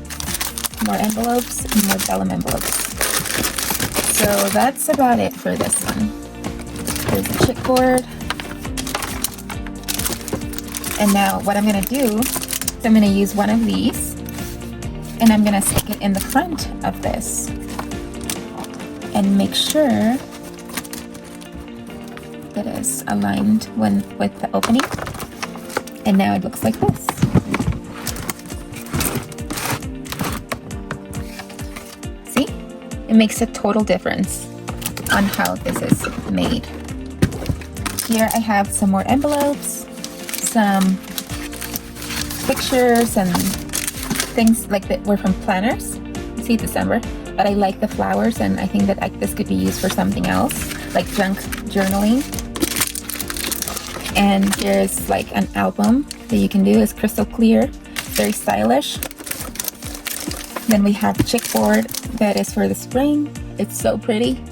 more envelopes, and more vellum envelopes. So that's about it for this one. There's a chipboard. And now what I'm gonna do is I'm gonna use one of these and I'm gonna stick it in the front of this and make sure that is aligned with the opening. And now it looks like this. See? It makes a total difference on how this is made. Here I have some more envelopes, some pictures and things like that were from planners. See, December, but I like the flowers and I think that this could be used for something else, like junk journaling. And here's like an album that you can do. It's crystal clear, very stylish. Then we have chipboard that is for the spring. It's so pretty.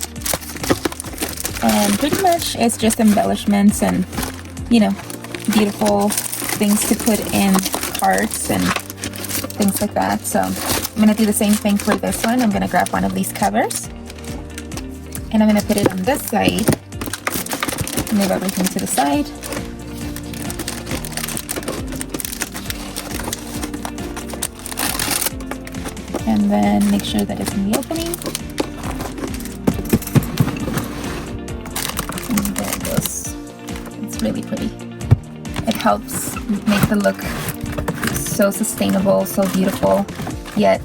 And pretty much it's just embellishments and, you know, beautiful things to put in cards and things like that. So I'm gonna do the same thing for this one. I'm gonna grab one of these covers and I'm gonna put it on this side. Move everything to the side. and then make sure that it's in the opening. And there it goes. It's really pretty. It helps make the look so sustainable, so beautiful, yet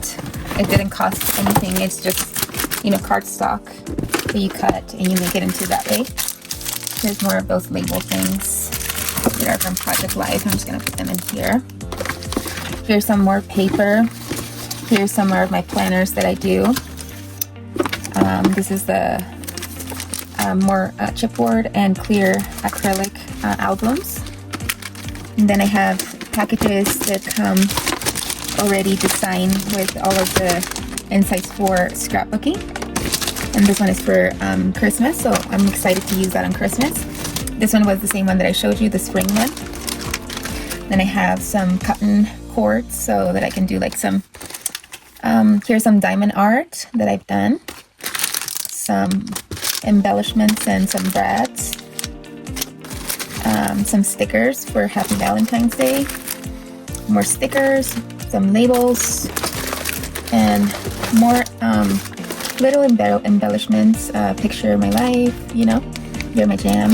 it didn't cost anything. It's just, you know, cardstock that you cut and you make it into that way. Here's more of those label things that are from Project Life. I'm just gonna put them in here. Here's some more paper. Here's some more of my planners that I do. This is the more chipboard and clear acrylic albums. And then I have packages that come already designed with all of the insights for scrapbooking. And this one is for Christmas, so I'm excited to use that on Christmas. This one was the same one that I showed you, the spring one. Then I have some cotton cords so that I can do like some, here's some diamond art that I've done. Some embellishments and some brads. Some stickers for Happy Valentine's Day. More stickers, some labels, and more little embellishments. Picture my life, you know, you're my jam.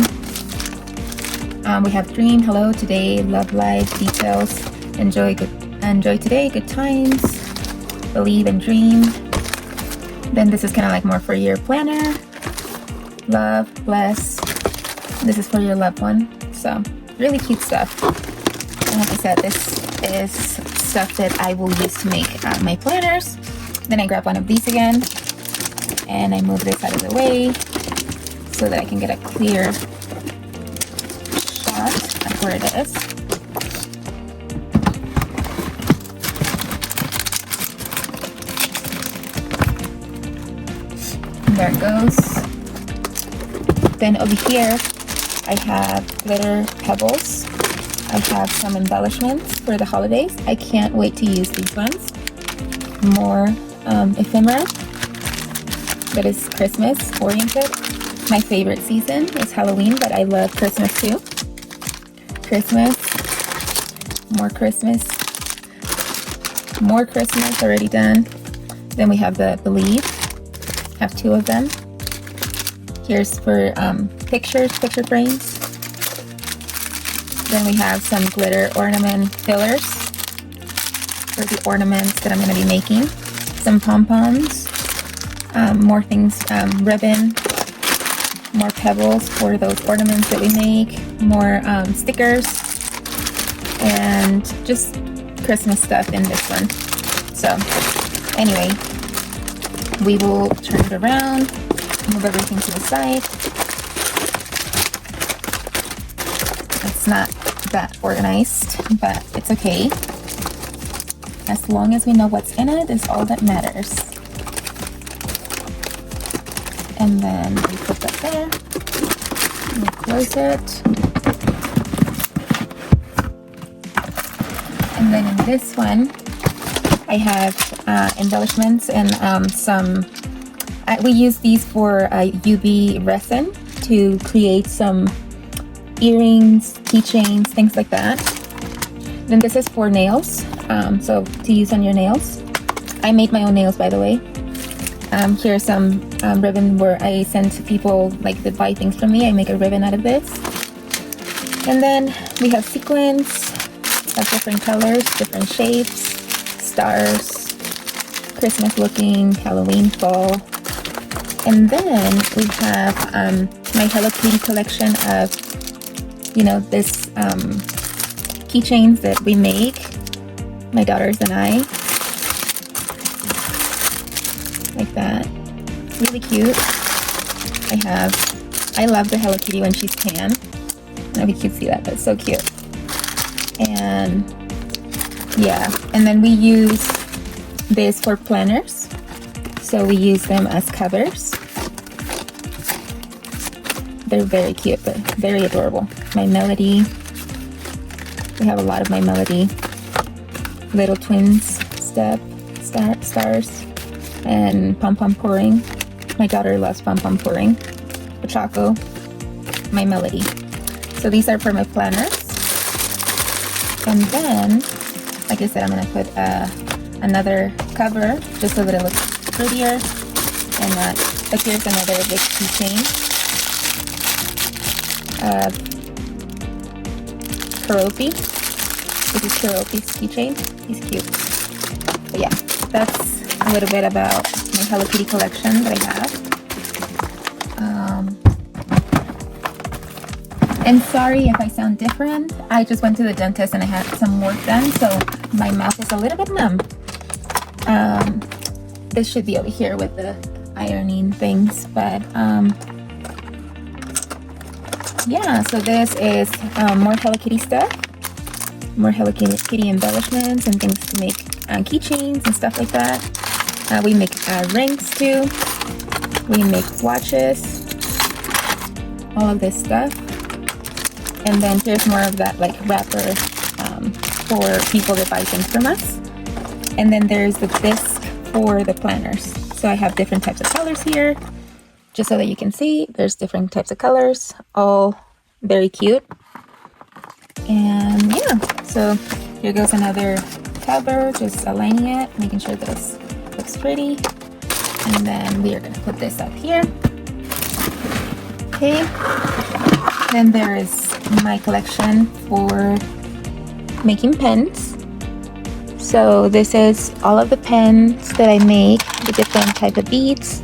We have dream, hello, today, love life, details, enjoy today, good times, believe and dream. Then this is kind of like more for your planner, love, bless. This is for your loved one. So really cute stuff. And like I said, this is stuff that I will use to make my planners. Then I grab one of these again and I move this out of the way so that I can get a clear shot of where it is. And there it goes. Then over here I have glitter pebbles. I have some embellishments for the holidays. I can't wait to use these ones. More ephemera that is Christmas oriented. My favorite season is Halloween, but I love Christmas too. Christmas, more Christmas, more Christmas already done. Then we have the Believe. Have two of them. Here's for picture frames. Then we have some glitter ornament fillers for the ornaments that I'm going to be making. Some pom-poms, more things, ribbon, more pebbles for those ornaments that we make, more stickers, and just Christmas stuff in this one. So anyway, we will turn it around, move everything to the side. It's not that organized, but it's okay. As long as we know what's in it is all that matters. And then we put that there. We close it. And then in this one, I have embellishments and some. We use these for UV resin to create some earrings, keychains, things like that. Then this is for nails, so to use on your nails. I made my own nails, by the way. Here's some ribbon where I send to people like that buy things from me. I make a ribbon out of this. And then we have sequins of different colors, different shapes, stars, Christmas looking, Halloween, fall. And then we have my Hello Kitty collection of, you know, this keychains that we make, my daughters and I, like that. Really cute. I love the Hello Kitty when she's tan. I don't know if you can see that, but it's so cute. And yeah, and then we use this for planners. So we use them as covers. They're very cute, but very adorable. My Melody. We have a lot of my Melody. Little twins stars. And Pom Pom Pouring. My daughter loves Pom Pom Pouring. Choco. My Melody. So these are for my planners. And then, like I said, I'm going to put another cover just so that it looks prettier. And but here's another big keychain. Kuropi. This is Kuropi's keychain. He's cute. But yeah, that's a little bit about my Hello Kitty collection that I have. And sorry if I sound different. I just went to the dentist and I had some work done, so my mouth is a little bit numb. This should be over here with the ironing things, but yeah, so this is more Hello Kitty stuff, more Hello Kitty embellishments and things to make keychains and stuff like that. We make rings too, we make watches, all of this stuff. And then here's more of that like wrapper for people that buy things from us. And then there's the disc for the planners. So I have different types of colors here, just so that you can see. There's different types of colors, all very cute. And yeah, so here goes another cover, just aligning it, making sure that it looks pretty. And then we are gonna put this up here. Okay. Then there is my collection for making pens. So this is all of the pens that I make, the different type of beads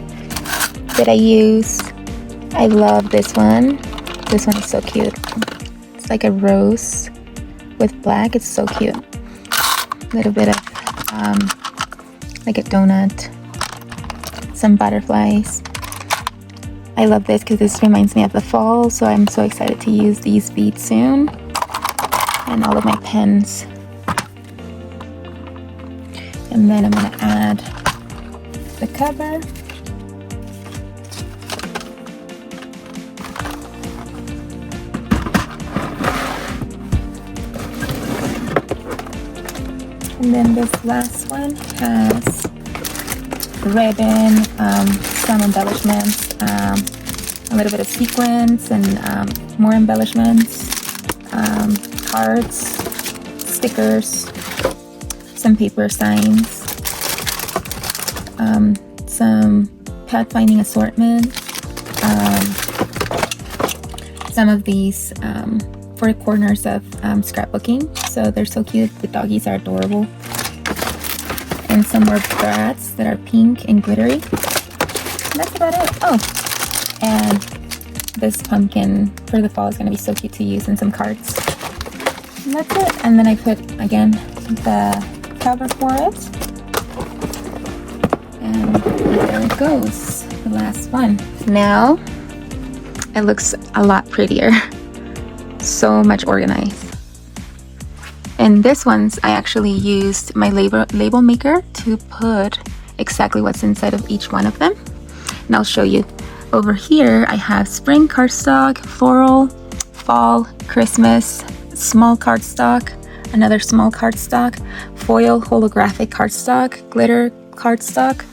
that I use. I love this one. This one is so cute. It's like a rose with black. It's so cute. A little bit of like a donut, some butterflies. I love this because this reminds me of the fall, so I'm so excited to use these beads soon. And all of my pens. And then I'm going to add the cover. And then this last one has ribbon, some embellishments, a little bit of sequins and more embellishments, cards, stickers, some paper signs, some pathfinding assortment, some of these four corners of scrapbooking. So they're so cute. The doggies are adorable. And some more brats that are pink and glittery. And that's about it. Oh, and this pumpkin for the fall is going to be so cute to use, and some cards. And that's it. And then I put, again, the cover for it. And there it goes, the last one. Now, it looks a lot prettier. So much organized. And this one's, I actually used my label maker to put exactly what's inside of each one of them. And I'll show you. Over here, I have spring cardstock, floral, fall, Christmas, small cardstock, another small cardstock, foil holographic cardstock, glitter cardstock.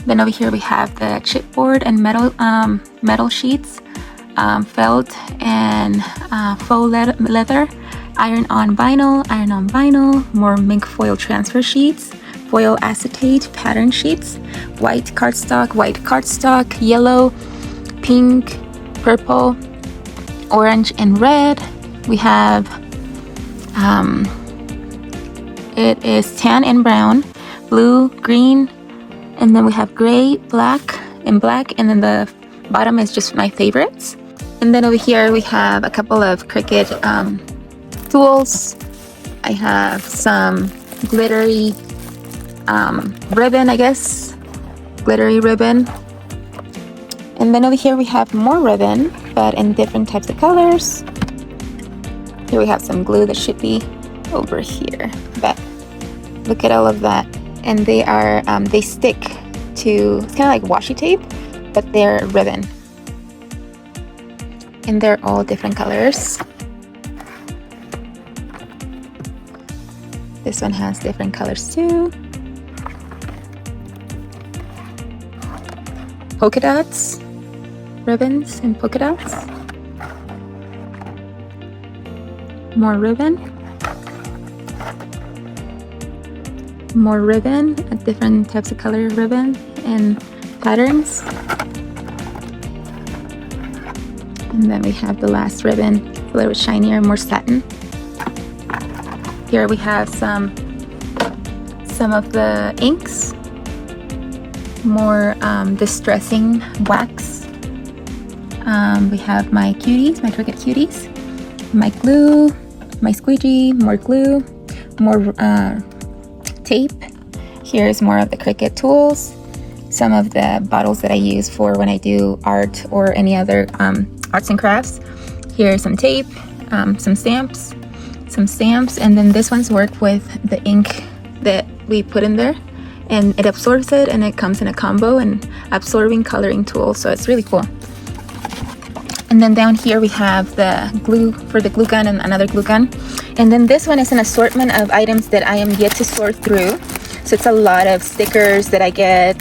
Then over here we have the chipboard and metal sheets, felt and faux leather, iron-on vinyl, more mink foil transfer sheets, foil acetate pattern sheets, white cardstock, yellow, pink, purple, orange, and red. We have it is tan and brown, blue, green, and then we have gray, black, and then the bottom is just my favorites. And then over here we have a couple of Cricut tools. I have some glittery ribbon, I guess, glittery ribbon. And then over here we have more ribbon, but in different types of colors. Here we have some glue that should be over here, but look at all of that. And they are they stick to, it's kind of like washi tape, but they're ribbon, and they're all different colors. This one has different colors too. Polka dots, ribbons and polka dots. More ribbon. more ribbon, different types of color ribbon and patterns. And then we have the last ribbon, a little shinier, more satin. Here we have some of the inks, more distressing wax. We have my cuties, my Cricut cuties, my glue, my squeegee, more glue, more tape. Here's more of the Cricut tools, some of the bottles that I use for when I do art or any other arts and crafts. Here's some tape, some stamps, and then this one's work with the ink that we put in there, and it absorbs it, and it comes in a combo and absorbing coloring tool, so it's really cool. And then down here we have the glue for the glue gun and another glue gun. And then this one is an assortment of items that I am yet to sort through. So it's a lot of stickers that I get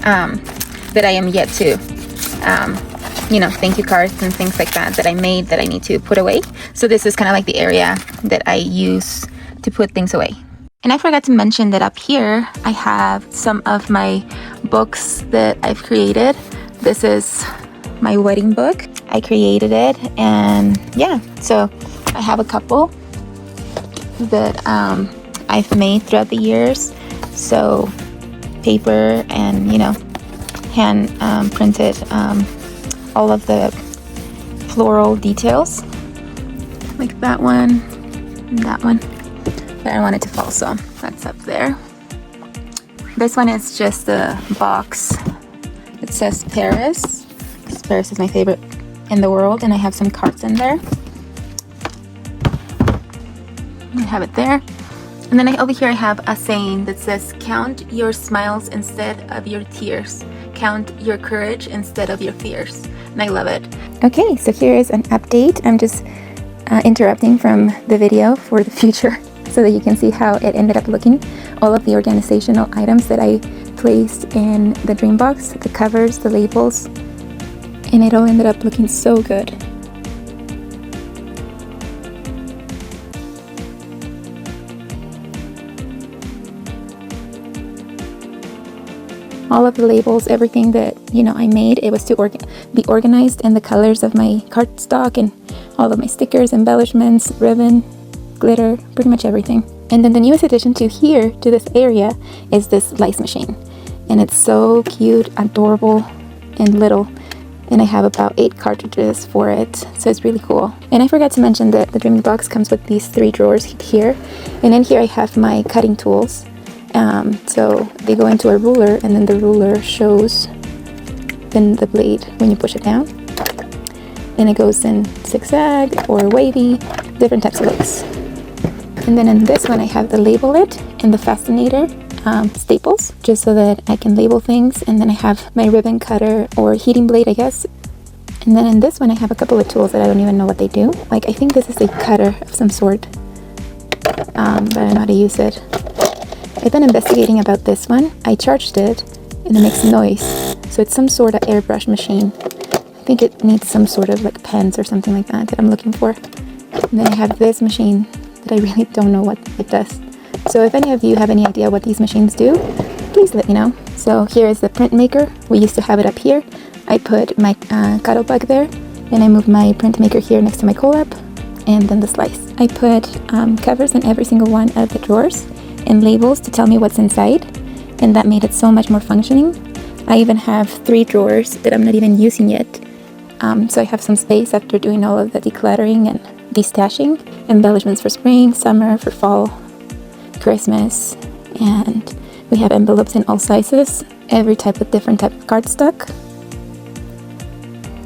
that I am yet to, thank you cards and things like that I made that I need to put away. So this is kind of like the area that I use to put things away. And I forgot to mention that up here I have some of my books that I've created. This is my wedding book. I created it, and yeah, so I have a couple that I've made throughout the years. So paper and hand printed all of the floral details, like that one and that one. But I don't want it to fall, so that's up there. This one is just a box. It says Paris. Paris is my favorite in the world, and I have some cards in there. I have it there. And then over here I have a saying that says, count your smiles instead of your tears. Count your courage instead of your fears. And I love it. Okay, so here is an update. I'm just interrupting from the video for the future so that you can see how it ended up looking. All of the organizational items that I placed in the dream box, the covers, the labels, and it all ended up looking so good. All of the labels, everything that I made, it was to be organized in the colors of my cardstock, and all of my stickers, embellishments, ribbon, glitter, pretty much everything. And then the newest addition to this area is this lice machine, and it's so cute, adorable, and little. And I have about 8 cartridges for it, so it's really cool. And I forgot to mention that the dreaming box comes with these 3 drawers here, and in here I have my cutting tools. So they go into a ruler, and then the ruler shows in the blade when you push it down, and it goes in zigzag or wavy, different types of looks. And then in this one I have the label it and the fascinator staples, just so that I can label things. And then I have my ribbon cutter or heating blade, I guess. And then in this one I have a couple of tools that I don't even know what they do. Like, I think this is a cutter of some sort, but I don't know how to use it. I've been investigating about this one. I charged it and it makes noise, so it's some sort of airbrush machine. I think it needs some sort of like pens or something like that I'm looking for. And then I have this machine that I really don't know what it does. So if any of you have any idea what these machines do, please let me know. So here is the print maker. We used to have it up here. I put my Cuddlebug there, and I moved my print maker here next to my collab, and then the slice. I put covers in every single one of the drawers and labels to tell me what's inside, and that made it so much more functioning. I even have 3 drawers that I'm not even using yet, so I have some space after doing all of the decluttering and destashing. Embellishments for spring, summer, for fall, Christmas, and we have envelopes in all sizes, every different type of cardstock.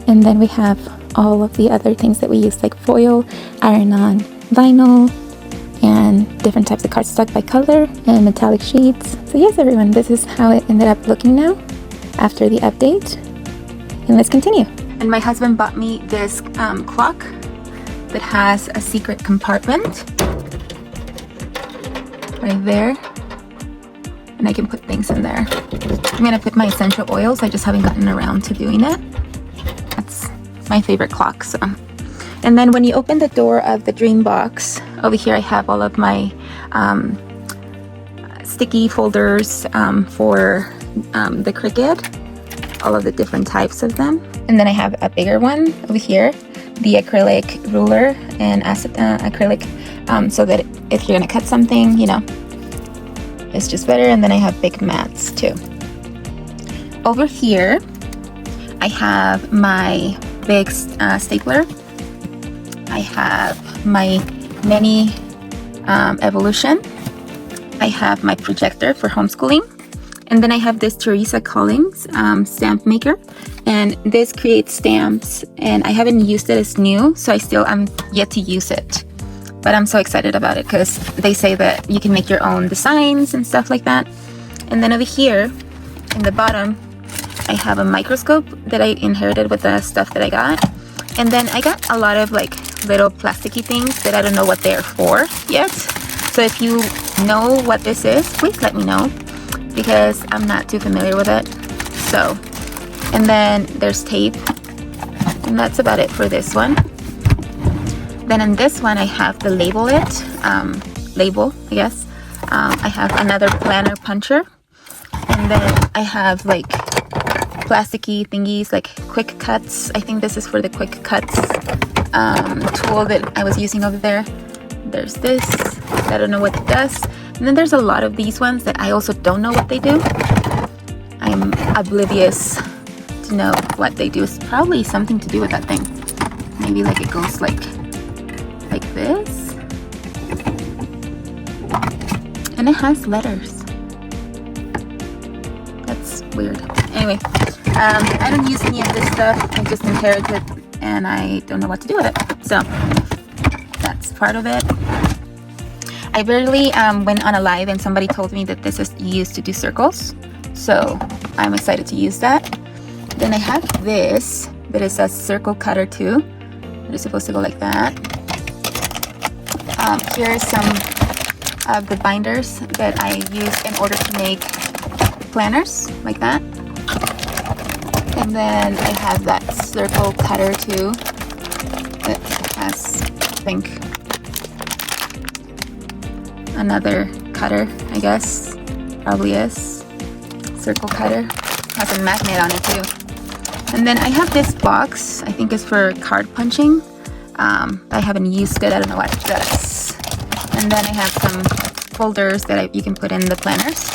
And then we have all of the other things that we use, like foil, iron-on vinyl, and different types of cardstock by color, and metallic sheets. So yes, everyone, this is how it ended up looking now after the update. And let's continue. And my husband bought me this clock that has a secret compartment right there, and I can put things in there. I'm gonna put my essential oils. I just haven't gotten around to doing it. That's my favorite clock. So, and then when you open the door of the dream box, over here I have all of my sticky folders for the Cricut, all of the different types of them. And then I have a bigger one over here, the acrylic ruler and acrylic, so that if you're gonna cut something, you know, it's just better. And then I have big mats too. Over here, I have my big stapler. I have my mini evolution. I have my projector for homeschooling. And then I have this Teresa Collins stamp maker. And this creates stamps. And I haven't used it, it's new, so I'm yet to use it. But I'm so excited about it because they say that you can make your own designs and stuff like that. And then over here, in the bottom, I have a microscope that I inherited with the stuff that I got. And then I got a lot of like little plasticky things that I don't know what they're for yet. So if you know what this is, please let me know, because I'm not too familiar with it. So, and then there's tape, and that's about it for this one. Then in this one, I have the label, I guess. I have another planner puncher, and then I have like plasticky thingies like quick cuts. I think this is for the quick cuts tool that I was using over there. There's this, I don't know what it does. And then there's a lot of these ones that I also don't know what they do. I'm oblivious to know what they do. It's probably something to do with that thing. Maybe like it goes like this. And it has letters. That's weird. Anyway, I don't use any of this stuff. I just inherited and I don't know what to do with it. So that's part of it. I barely went on a live and somebody told me that this is used to do circles. So I'm excited to use that. Then I have this that is a circle cutter too. It's supposed to go like that. Here are some of the binders that I use in order to make planners like that. And then I have that circle cutter too that has, I think, another cutter, I guess. Probably is. Circle cutter. Has a magnet on it too. And then I have this box, I think it's for card punching. I haven't used it, I don't know what it does. And then I have some folders that you can put in the planners.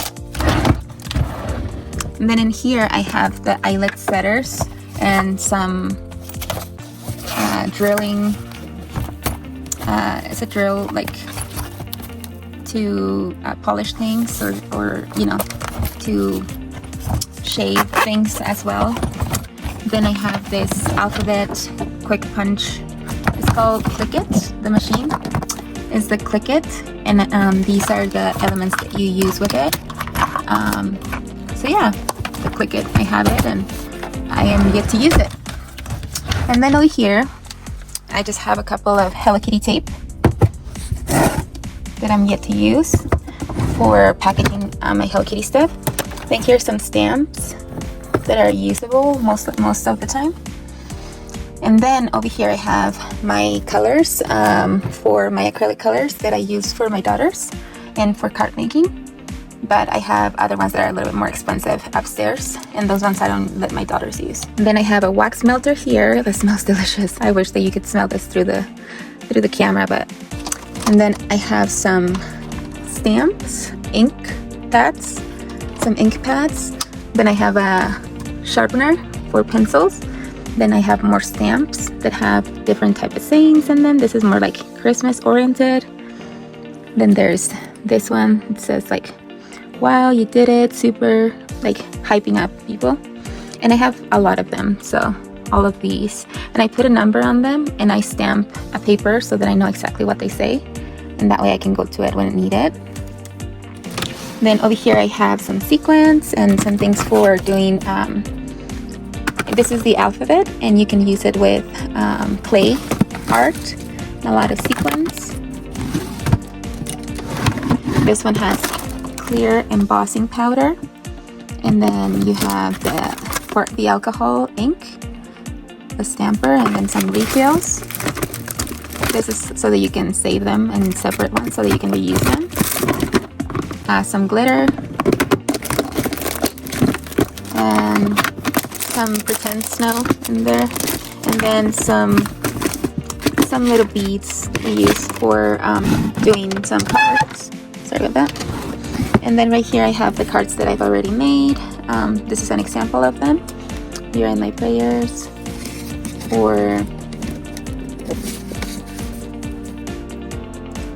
And then in here I have the eyelet setters and some drilling. It's a drill like to polish things or you know, to shave things as well. Then I have this alphabet quick punch. It's called Cricut. The machine is the Cricut, and these are the elements that you use with it. So yeah, the Cricut, I have it and I am yet to use it. And then over here, I just have a couple of Hello Kitty tape that I'm yet to use for packaging my Hello Kitty stuff. Then here's some stamps that are usable most of the time. And then over here I have my colors for my acrylic colors that I use for my daughters and for card making. But I have other ones that are a little bit more expensive upstairs, and those ones I don't let my daughters use. And then I have a wax melter here that smells delicious. I wish that you could smell this through the camera, but. And then I have some stamps, ink pads, some ink pads. Then I have a sharpener for pencils. Then I have more stamps that have different type of sayings in them. This is more like Christmas oriented. Then there's this one. It says like, wow, you did it, super, like hyping up people. And I have a lot of them, so all of these. And I put a number on them and I stamp a paper so that I know exactly what they say. And that way I can go to it when I need it. Then over here I have some sequins and some things for doing, this is the alphabet and you can use it with clay art, and a lot of sequins. This one has clear embossing powder, and then you have the alcohol ink, the stamper, and then some refills. This is so that you can save them in separate ones so that you can reuse them. some glitter, and some pretend snow in there, and then some little beads we use for doing some cards. Sorry about that. And then right here I have the cards that I've already made. This is an example of them. Here in my prayers, or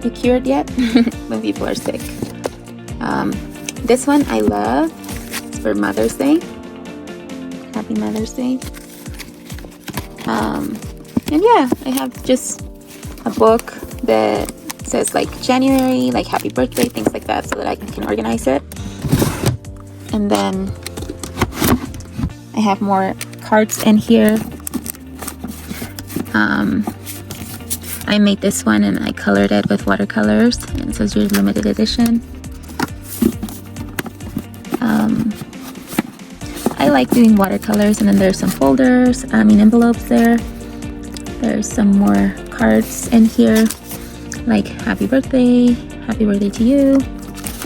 you cured yet? When people are sick. This one I love. It's for Mother's Day. Happy Mother's Day. And yeah, I have just a book that says like January, like happy birthday, things like that, so that I can organize it. And then I have more cards in here. I made this one and I colored it with watercolors, and it says your limited edition. I like doing watercolors, and then there's some folders, envelopes there. There's some more cards in here, like happy birthday to you.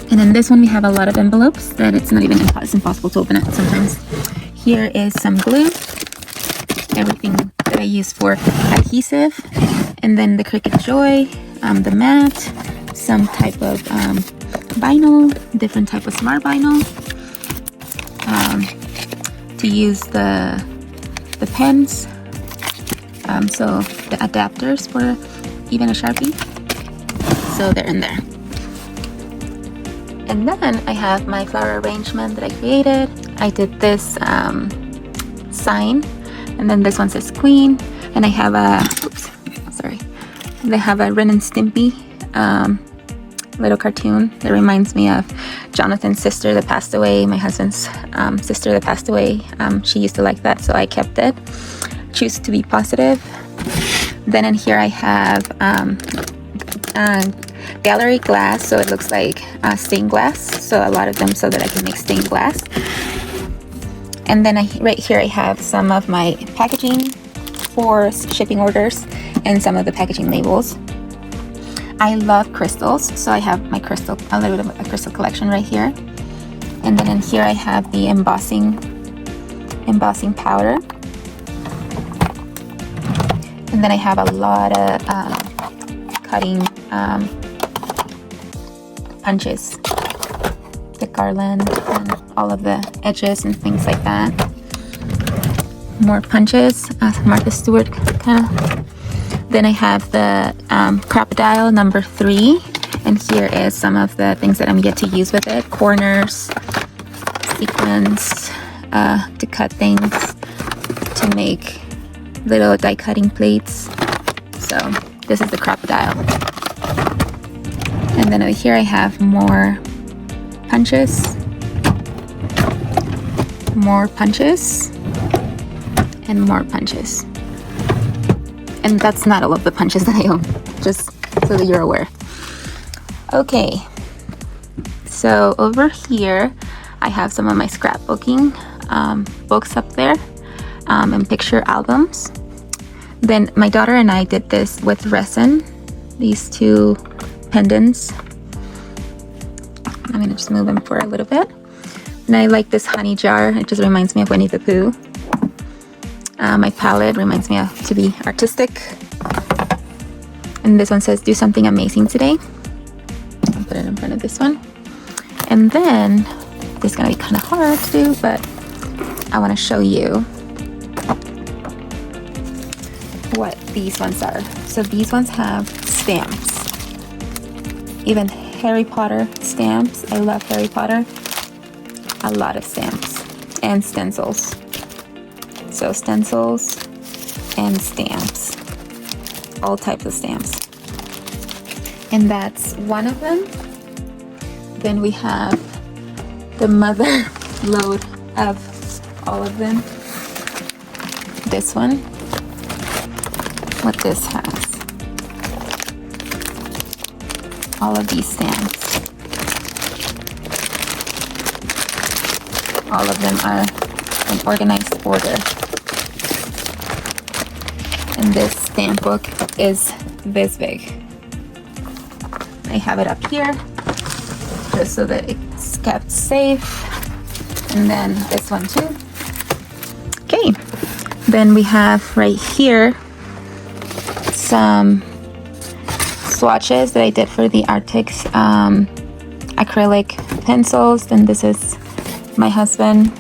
And in this one we have a lot of envelopes that it's impossible to open it sometimes. Here is some glue, everything that I use for adhesive, and then the Cricut Joy, the mat, some type of vinyl, different type of smart vinyl, to use the pens, so the adapters for even a Sharpie, so they're in there. And then I have my flower arrangement that I created. I did this sign, and then this one says Queen, and I have they have a Ren and Stimpy little cartoon that reminds me of Jonathan's sister that passed away, my husband's sister that passed away. She used to like that, so I kept it. Choose to be positive. Then in here I have gallery glass, so it looks like stained glass, so a lot of them so that I can make stained glass. And then right here I have some of my packaging for shipping orders and some of the packaging labels. I love crystals, so I have my a little bit of a crystal collection right here. And then in here I have the embossing powder. And then I have a lot of cutting punches, the garland and all of the edges and things like that. More punches, Martha Stewart kind of. Then I have the Crocodile number 3, and here is some of the things that I'm yet to use with it. Corners, sequins, to cut things, to make little die cutting plates. So this is the Crocodile. And then over here I have more punches, and more punches. And that's not all of the punches that I own, just so that you're aware. Okay, so over here I have some of my scrapbooking books up there, and picture albums. Then my daughter and I did this with resin, these 2 pendants. I'm gonna just move them for a little bit. And I like this honey jar, it just reminds me of Winnie the Pooh. My palette reminds me of to be artistic. And this one says do something amazing today. I'll put it in front of this one. And then this is gonna be kind of hard to do, but I want to show you what these ones are. So these ones have stamps, even Harry Potter stamps. I love Harry Potter. A lot of stamps and stencils. So stencils and stamps, all types of stamps. And that's one of them. Then we have the mother load of all of them. This one, what this has. All of these stamps. All of them are in organized order. And this stamp book is this big. I have it up here. just so that it's kept safe. And then this one too. Okay, then we have right here some swatches that I did for the Arctics acrylic pencils. Then this is my husband,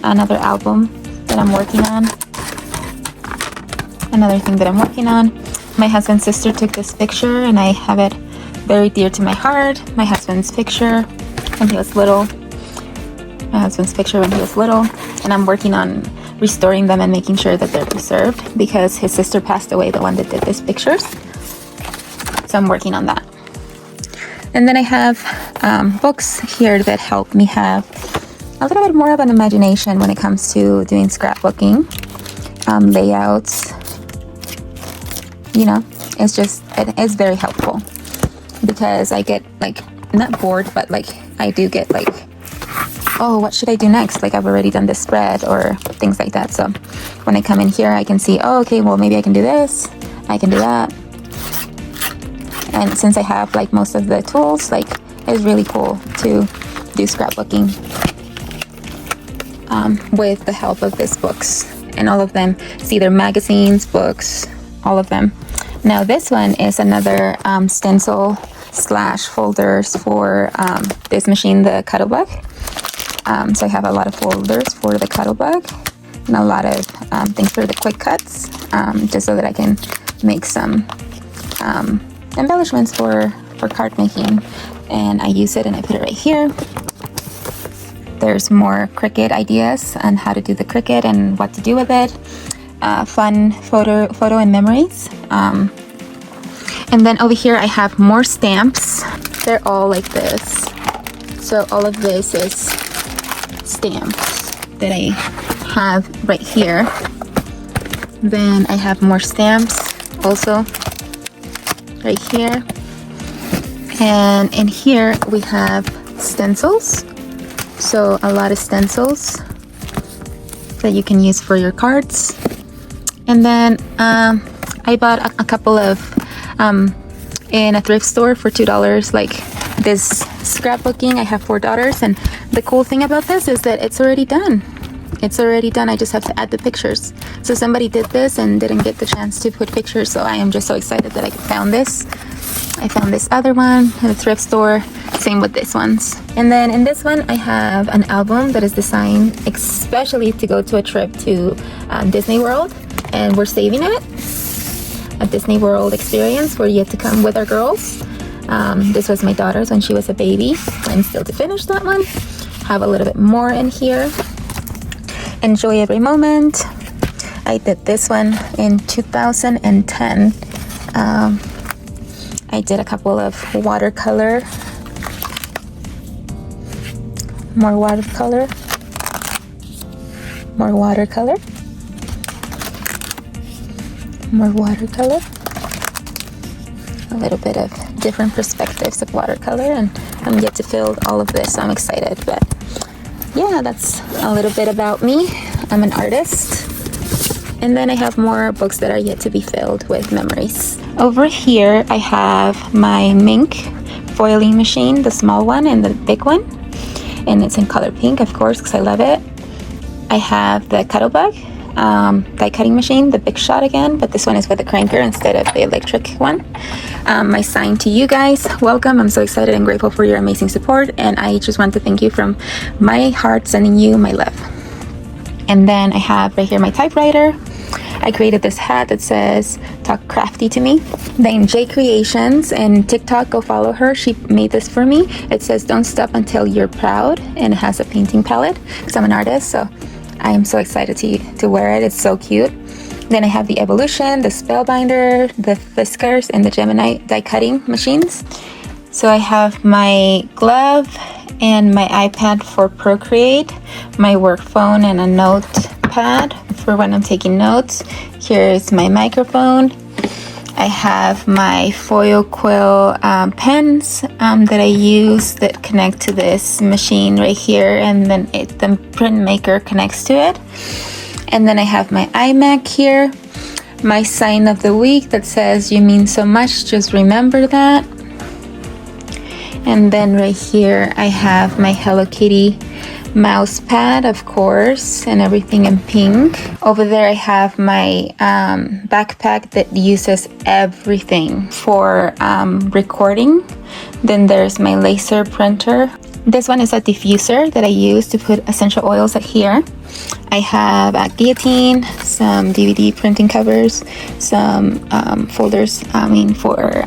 another album that I'm working on. Another thing that I'm working on. My husband's sister took this picture and I have it very dear to my heart. My husband's picture when he was little. My husband's picture when he was little. And I'm working on restoring them and making sure that they're preserved because his sister passed away, the one that did these pictures. So I'm working on that. And then I have books here that help me have a little bit more of an imagination when it comes to doing scrapbooking, layouts. You know, it is very helpful because I get like not bored, but like I do get like, oh, what should I do next? Like I've already done this spread or things like that. So when I come in here, I can see, oh, okay, well maybe I can do this, I can do that. And since I have like most of the tools, like it's really cool to do scrapbooking with the help of these books. And all of them, it's either magazines, books, all of them. Now this one is another stencil slash folders for this machine, the Cuddlebug. So I have a lot of folders for the Cuddlebug and a lot of things for the quick cuts, just so that I can make some embellishments for card making. And I use it and I put it right here. There's more Cricut ideas on how to do the Cricut and what to do with it. Fun photo and memories. And then over here I have more stamps. They're all like this. So all of this is stamps that I have right here. Then I have more stamps also right here. And in here we have stencils. So a lot of stencils that you can use for your cards. And then I bought a couple of in a thrift store for $2, like this scrapbooking. I have 4 daughters, and the cool thing about this is that it's already done. It's already done. I just have to add the pictures. So somebody did this and didn't get the chance to put pictures, so I am just so excited that I found this. I found this other one at a thrift store. Same with this ones. And then in this one, I have an album that is designed especially to go to a trip to Disney World, and we're saving it. A Disney World experience. We're yet to come with our girls. This was my daughter's when she was a baby. I'm still to finish that one. Have a little bit more in here. Enjoy every moment. I did this one in 2010. I did a couple of watercolor. More watercolor. More watercolor. More watercolor. A little bit of different perspectives of watercolor, and I'm yet to fill all of this, so I'm excited. But yeah, that's a little bit about me. I'm an artist. And then I have more books that are yet to be filled with memories. Over here I have my Mink foiling machine, the small one and the big one, and it's in color pink, of course, because I love it. I have the Cuddlebug die cutting machine, the big shot again, but this one is with a cranker instead of the electric one. My sign to you guys, welcome. I'm so excited and grateful for your amazing support, and I just want to thank you from my heart, sending you my love. And then I have right here my typewriter. I created this hat that says "Talk Crafty to Me." Then J Creations and TikTok, go follow her. She made this for me. It says "Don't stop until you're proud," and it has a painting palette because I'm an artist, so I am so excited to wear it. It's so cute. Then I have the Evolution, the Spellbinder, the Fiskars, and the Gemini die cutting machines. So I have my glove and my iPad for Procreate, my work phone, and a notepad for when I'm taking notes. Here's my microphone. I have my foil quill pens that I use that connect to this machine right here, and then the print maker connects to it. And then I have my iMac here, my sign of the week that says "You mean so much, just remember that." And then right here I have my Hello Kitty mouse pad, of course, and everything in pink. Over there I have my backpack that uses everything for recording. Then there's my laser printer. This one is a diffuser that I use to put essential oils here. I have a guillotine, some DVD printing covers, some folders, for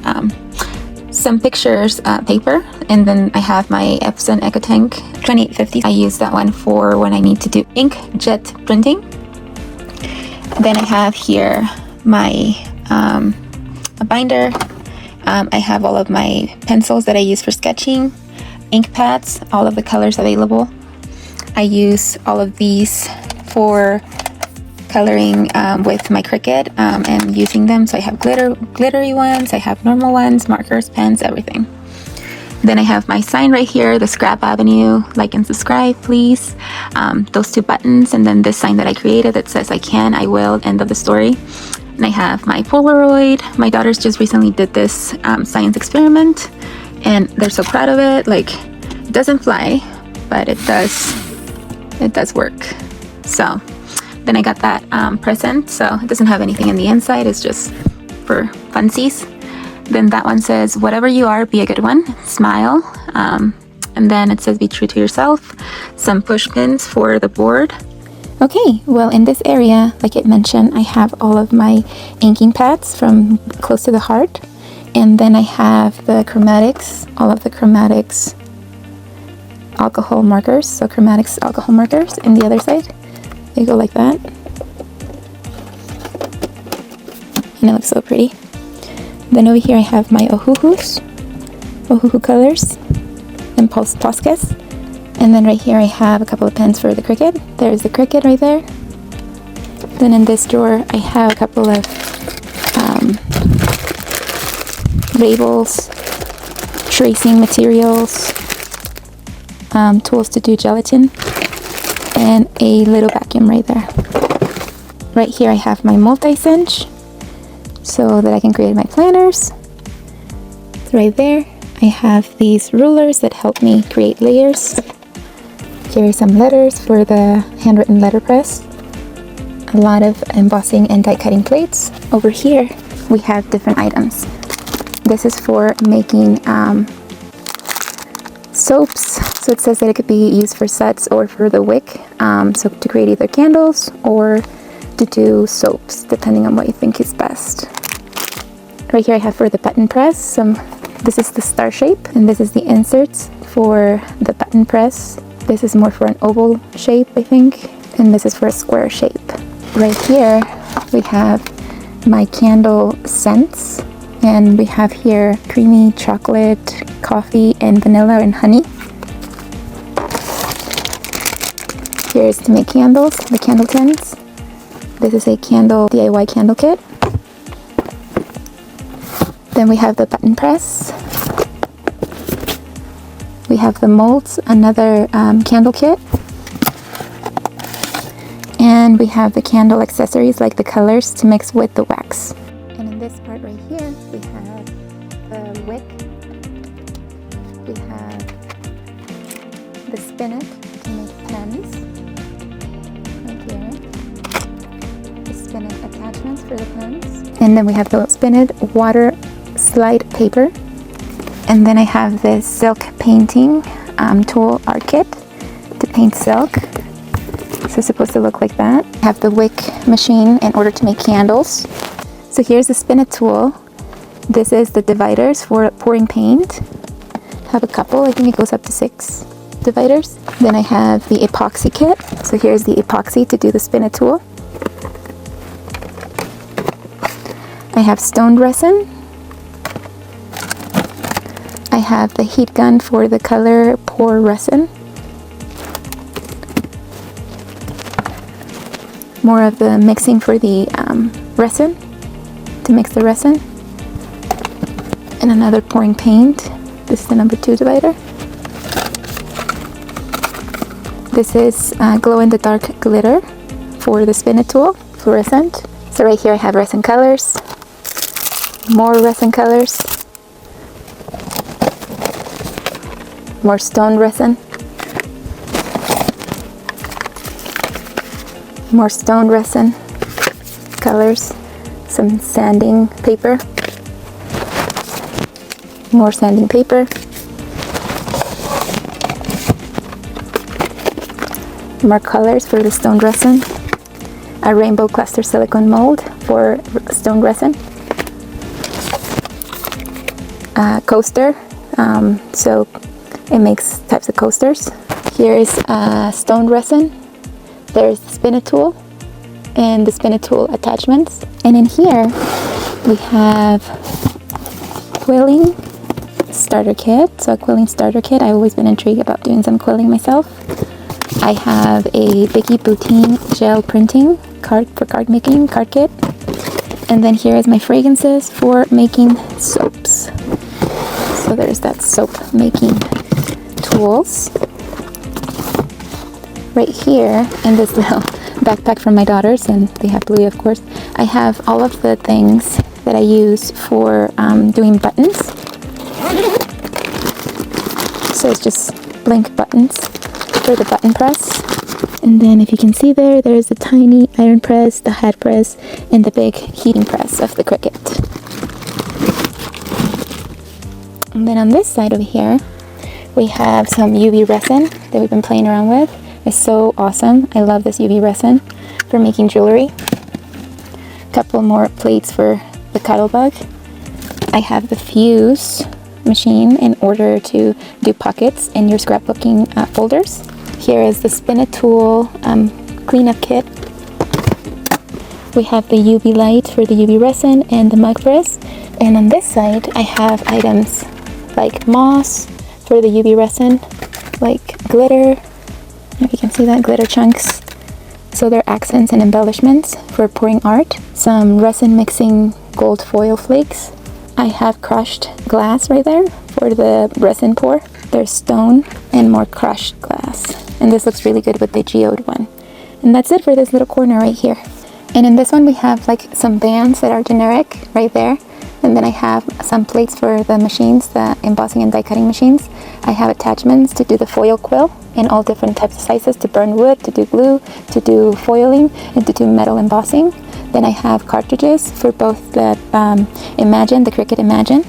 some pictures, paper, and then I have my Epson EcoTank 2850. I use that one for when I need to do inkjet printing. Then I have here my a binder. I have all of my pencils that I use for sketching, ink pads, all of the colors available. I use all of these for coloring with my Cricut and using them. So I have glittery ones, I have normal ones, markers, pens, everything. Then I have my sign right here, the Scrap Avenue, like and subscribe please. Those two buttons, and then this sign that I created that says I can, I will, end of the story. And I have my Polaroid. My daughters just recently did this science experiment and they're so proud of it. Like, it doesn't fly, but it does work. So then I got that present, so it doesn't have anything in the inside, it's just for funsies. Then that one says, whatever you are, be a good one, smile. And then it says, be true to yourself. Some push pins for the board. Okay, well, in this area, like I mentioned, I have all of my inking pads from close to the heart. And then I have the chromatics, all of the chromatics alcohol markers, so chromatics alcohol markers in the other side. They go like that. And it looks so pretty. Then over here I have my Ohuhu colors, and Poscas. And then right here I have a couple of pens for the Cricut. There's the Cricut right there. Then in this drawer I have a couple of labels, tracing materials, tools to do gelatin, and a little vacuum right there. Right here I have my multi-cinch so that I can create my planners. Right there I have these rulers that help me create layers. Here are some letters for the handwritten letterpress. A lot of embossing and die cutting plates. Over here we have different items. This is for making soaps. So it says that it could be used for sets or for the wick. So to create either candles or to do soaps, depending on what you think is best. Right here I have for the button press. This is the star shape, and this is the inserts for the button press. This is more for an oval shape, I think, and this is for a square shape. Right here we have my candle scents, and we have here creamy chocolate, coffee, and vanilla and honey. Here is to make candles, the candle tins. This is a candle DIY candle kit. Then we have the button press. We have the molds, another candle kit. And we have the candle accessories like the colors to mix with the wax. And in this part right here, we have the wick. We have the spinet to make pens. Right here. The spinet attachments for the pens. And then we have the spinet water slide paper. And then I have this silk painting tool art kit to paint silk. So it's supposed to look like that. I have the wick machine in order to make candles. So here's the spinet tool. This is the dividers for pouring paint. I have a couple, I think it goes up to 6 dividers. Then I have the epoxy kit. So here's the epoxy to do the spinet tool. I have stoned resin. I have the heat gun for the color pour resin. More of the mixing for the resin, to mix the resin. And another pouring paint. This is the number 2 divider. This is glow-in-the-dark glitter for the spinet tool, fluorescent. So right here I have resin colors, more resin colors. more stone resin. More stone resin colors, some sanding paper, more sanding paper, more colors for the stone resin, a rainbow cluster silicone mold for stone resin, a coaster, so it makes types of coasters. Here is stone resin. There's the spinner tool and the spinner tool attachments. And in here we have quilling starter kit. So a quilling starter kit. I've always been intrigued about doing some quilling myself. I have a Vicky Boutin gel printing card for card making card kit. And then here is my fragrances for making soaps. So there's that soap making tools. Right here in this little backpack from my daughters, and they have Bluey, of course, I have all of the things that I use for doing buttons. So it's just blank buttons for the button press. And then if you can see there's the tiny iron press, the hot press, and the big heating press of the Cricut. And then on this side over here, we have some UV resin that we've been playing around with. It's so awesome. I love this UV resin for making jewelry. A couple more plates for the Cuddlebug. I have the fuse machine in order to do pockets in your scrapbooking folders. Here is the spinner tool cleanup kit. We have the UV light for the UV resin and the mug press. And on this side, I have items like moss for the UV resin, like glitter. If you can see that, glitter chunks. So they're accents and embellishments for pouring art. Some resin mixing gold foil flakes. I have crushed glass right there for the resin pour. There's stone and more crushed glass. And this looks really good with the geode one. And that's it for this little corner right here. And in this one we have like some bands that are generic right there. And then I have some plates for the machines, the embossing and die cutting machines. I have attachments to do the foil quill in all different types of sizes, to burn wood, to do glue, to do foiling, and to do metal embossing. Then I have cartridges for both the Imagine, the Cricut Imagine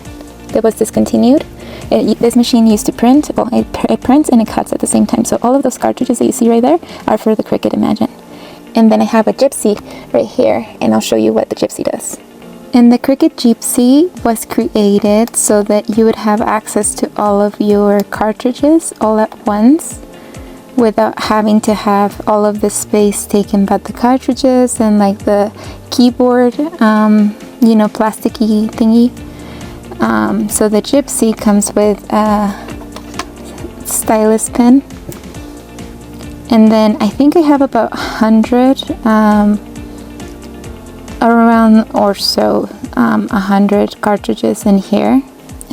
that was discontinued. This machine used to print, well, it prints and it cuts at the same time. So all of those cartridges that you see right there are for the Cricut Imagine. And then I have a Gypsy right here, and I'll show you what the Gypsy does. And the Cricut Gypsy was created so that you would have access to all of your cartridges all at once without having to have all of the space taken by the cartridges and like the keyboard, plasticky thingy. So the Gypsy comes with a stylus pen. And then I think I have about 100 around or so 100 cartridges in here.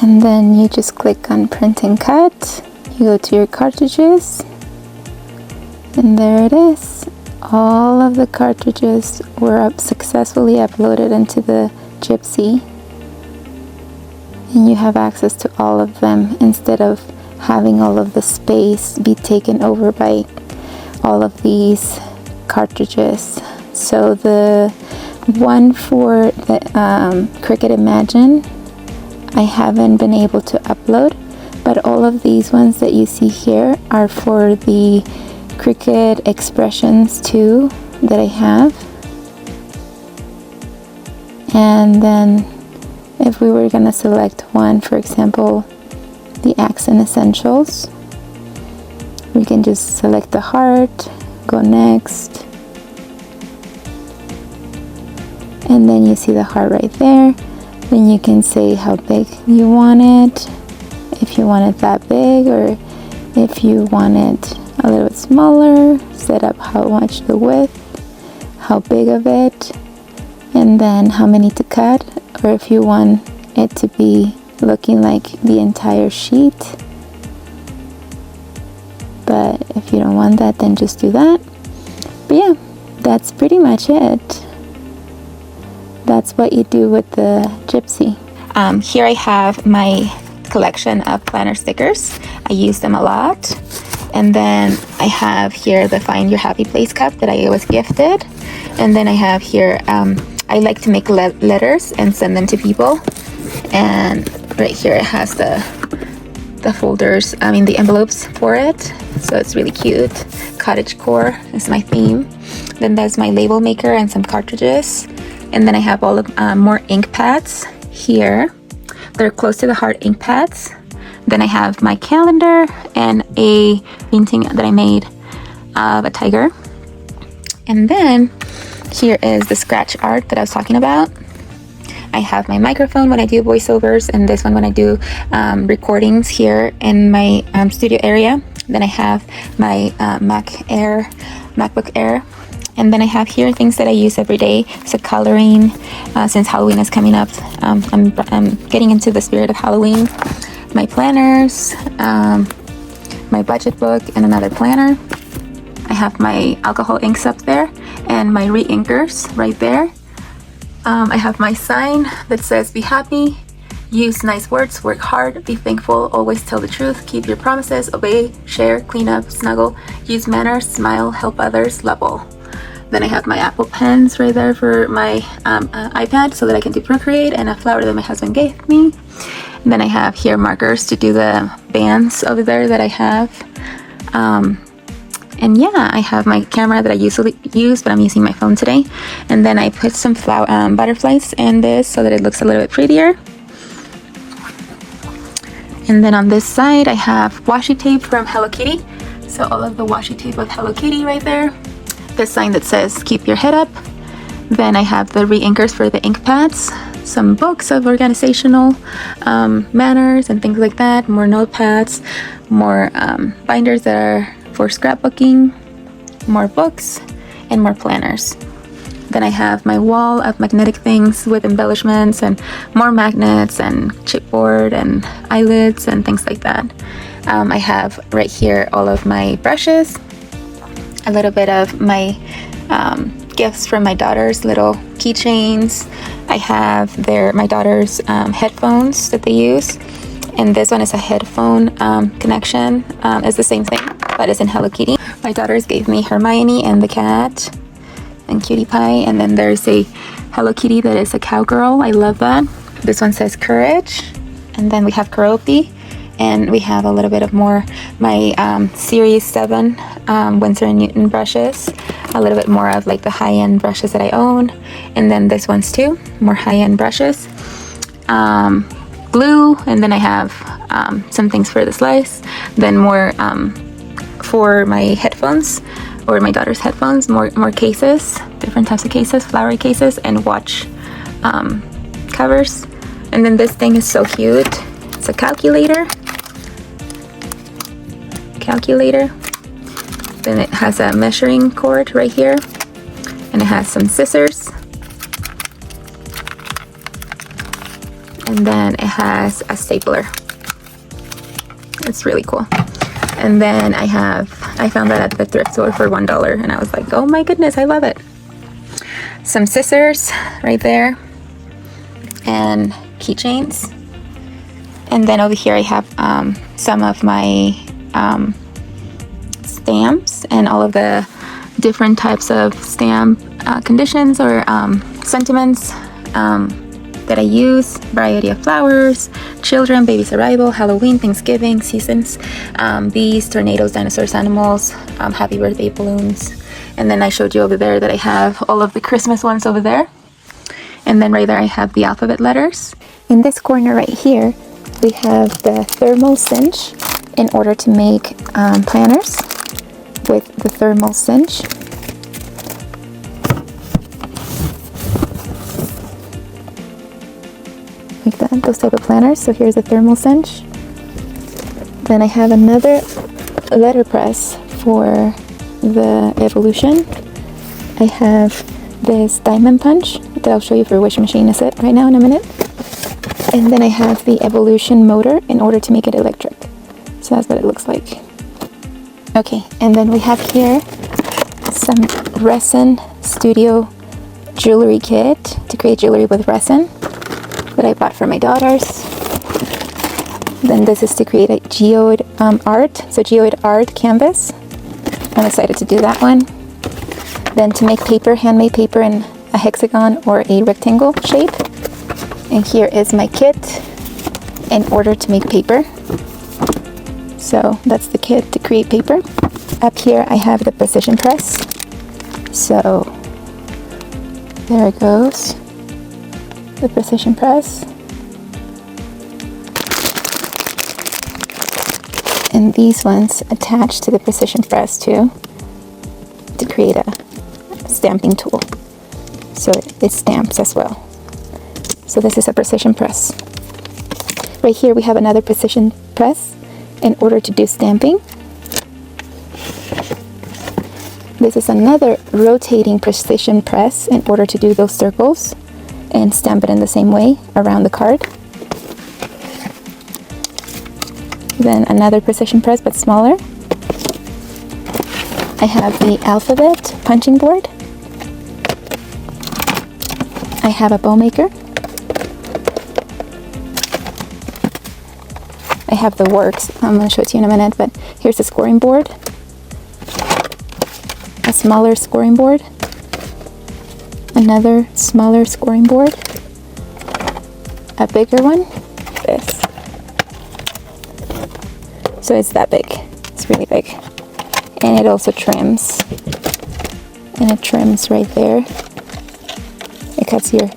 And then you just click on print and cut. You go to your cartridges, and there it is. All of the cartridges were successfully uploaded into the Gypsy, and you have access to all of them instead of having all of the space be taken over by all of these cartridges. So the one for the Cricut Imagine I haven't been able to upload, but all of these ones that you see here are for the Cricut Expressions 2 that I have. And then if we were gonna select one, for example, the Accent Essentials, we can just select the heart, go next, and then you see the heart right there. Then you can say how big you want it, if you want it that big, or if you want it a little bit smaller, set up how much the width, how big of it, and then how many to cut, or if you want it to be looking like the entire sheet. But if you don't want that, then just do that. But yeah, that's pretty much it. That's what you do with the Gypsy. Here I have my collection of planner stickers. I use them a lot. And then I have here the Find Your Happy Place cup that I was gifted. And then I have here, I like to make letters and send them to people. And right here it has the folders, the envelopes for it. So it's really cute. Cottagecore is my theme. Then there's my label maker and some cartridges. And then I have all of more ink pads here. They're close to the heart ink pads. Then I have my calendar and a painting that I made of a tiger. And then here is the scratch art that I was talking about. I have my microphone when I do voiceovers, and this one when I do recordings here in my studio area. Then I have my MacBook Air. And then I have here things that I use every day. So coloring, since Halloween is coming up, I'm getting into the spirit of Halloween. My planners, my budget book, and another planner. I have my alcohol inks up there and my re-inkers right there. I have my sign that says be happy, use nice words, work hard, be thankful, always tell the truth, keep your promises, obey, share, clean up, snuggle, use manners, smile, help others, love all. Then I have my Apple pens right there for my iPad so that I can do Procreate, and a flower that my husband gave me. And then I have here markers to do the bands over there that I have. And yeah, I have my camera that I usually use, but I'm using my phone today. And then I put some butterflies in this so that it looks a little bit prettier. And then on this side, I have washi tape from Hello Kitty. So all of the washi tape of Hello Kitty right there. This sign that says keep your head up. Then I have the re-inkers for the ink pads, some books of organizational manners and things like that, more notepads, more binders that are for scrapbooking, more books, and more planners. Then I have my wall of magnetic things with embellishments and more magnets and chipboard and eyelids and things like that. I have right here all of my brushes, a little bit of my gifts from my daughter's little keychains. I have my daughter's headphones that they use, and this one is a headphone connection. It's the same thing, but it's in Hello Kitty. My daughters gave me Hermione and the cat and Cutie Pie, and then there's a Hello Kitty that is a cowgirl. I love that. This one says courage, and then we have Karopi, and we have a little bit of more my Series 7 Winsor & Newton brushes, a little bit more of like the high-end brushes that I own, and then this one's too, more high-end brushes, glue, and then I have some things for the slice, then more for my headphones, or my daughter's headphones, more cases, different types of cases, flowery cases, and watch covers. And then this thing is so cute. It's a calculator. Then it has a measuring cord right here, and it has some scissors, and then it has a stapler. It's really cool. And then I found that at the thrift store for $1, and I was like, oh my goodness, I love it. Some scissors right there, and keychains. And then over here I have some of my stamps and all of the different types of stamp conditions or sentiments that I use. Variety of flowers, children, baby's arrival, Halloween, Thanksgiving, seasons, bees, tornadoes, dinosaurs, animals, happy birthday balloons. And then I showed you over there that I have all of the Christmas ones over there. And then right there I have the alphabet letters. In this corner right here, we have the thermal cinch in order to make planners with the thermal cinch. Like that, those type of planners. So here's a thermal cinch. Then I have another letterpress for the Evolution. I have this diamond punch that I'll show you for which machine is it right now in a minute. And then I have the Evolution motor in order to make it electric. So that's what it looks like. Okay, and then we have here some resin studio jewelry kit to create jewelry with resin that I bought for my daughters. Then this is to create a geoid art, so geoid art canvas. I'm excited to do that one. Then to make paper, handmade paper in a hexagon or a rectangle shape. And here is my kit in order to make paper. So that's the kit to create paper. Up here I have the precision press. So there it goes, the precision press. And these ones attach to the precision press too to create a stamping tool. So it stamps as well. So this is a precision press. Right here we have another precision press in order to do stamping. This is another rotating precision press in order to do those circles and stamp it in the same way around the card. Then another precision press but smaller. I have the alphabet punching board. I have a bow maker. I have the works. I'm going to show it to you in a minute, but here's the scoring board. A smaller scoring board. Another smaller scoring board. A bigger one. This. So it's that big. It's really big. And it also trims. And it trims right there. It cuts your